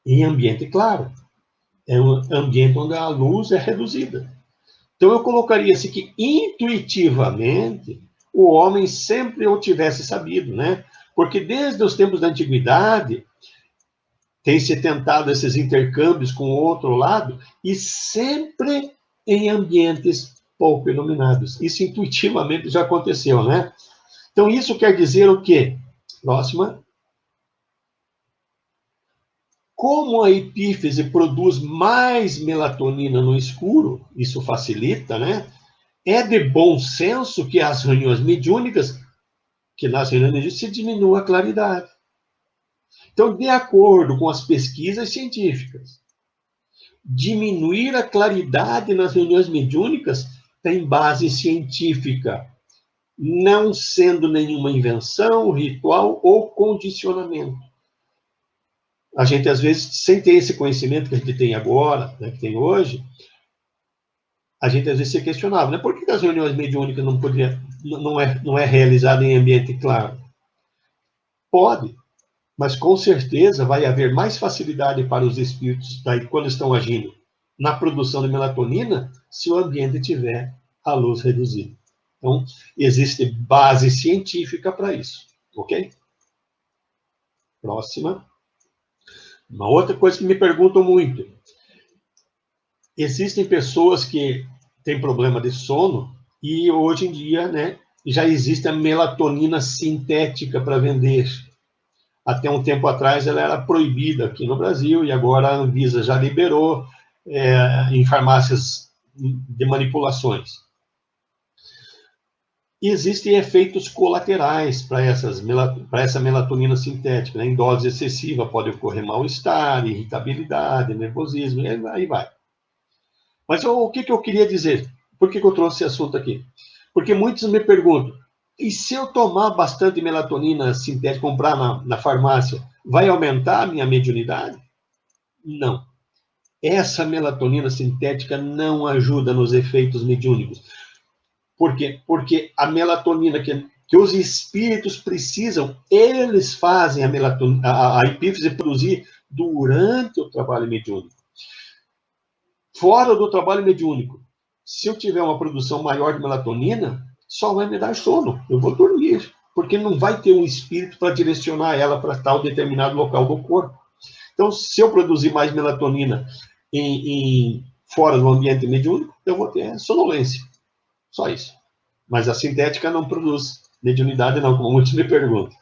em ambiente claro. É um ambiente onde a luz é reduzida. Então, eu colocaria assim que, intuitivamente, o homem sempre o tivesse sabido, né? Porque desde os tempos da antiguidade, tem se tentado esses intercâmbios com o outro lado, e sempre em ambientes pouco iluminados. Isso intuitivamente já aconteceu, né? Então, isso quer dizer o quê? Próxima. Como a epífise produz mais melatonina no escuro, isso facilita, né? É de bom senso que as reuniões mediúnicas, que nas reuniões se diminua a claridade. Então, de acordo com as pesquisas científicas, diminuir a claridade nas reuniões mediúnicas tem base científica, não sendo nenhuma invenção, ritual ou condicionamento. A gente, às vezes, sem ter esse conhecimento que a gente tem agora, né, que tem hoje, a gente, às vezes, se questionava, né? Por que as reuniões mediúnicas não é realizada em ambiente claro? Pode, mas com certeza vai haver mais facilidade para os espíritos, daí, quando estão agindo na produção de melatonina, se o ambiente tiver a luz reduzida. Então, existe base científica para isso, ok? Próxima. Uma outra coisa que me perguntam muito. Existem pessoas que têm problema de sono e hoje em dia, né, já existe a melatonina sintética para vender. Até um tempo atrás ela era proibida aqui no Brasil e agora a Anvisa já liberou em farmácias de manipulações. E existem efeitos colaterais para essa melatonina sintética. Né? Em dose excessiva pode ocorrer mal-estar, irritabilidade, nervosismo, e aí vai. Mas o que eu queria dizer? Por que eu trouxe esse assunto aqui? Porque muitos me perguntam, e se eu tomar bastante melatonina sintética, comprar na farmácia, vai aumentar a minha mediunidade? Não. Essa melatonina sintética não ajuda nos efeitos mediúnicos. Por quê? Porque a melatonina que os espíritos precisam, eles fazem a epífise produzir durante o trabalho mediúnico. Fora do trabalho mediúnico, se eu tiver uma produção maior de melatonina, só vai me dar sono, eu vou dormir, porque não vai ter um espírito para direcionar ela para tal determinado local do corpo. Então, se eu produzir mais melatonina fora do ambiente mediúnico, eu vou ter sonolência. Só isso. Mas a sintética não produz mediunidade, não, como muitos me perguntam.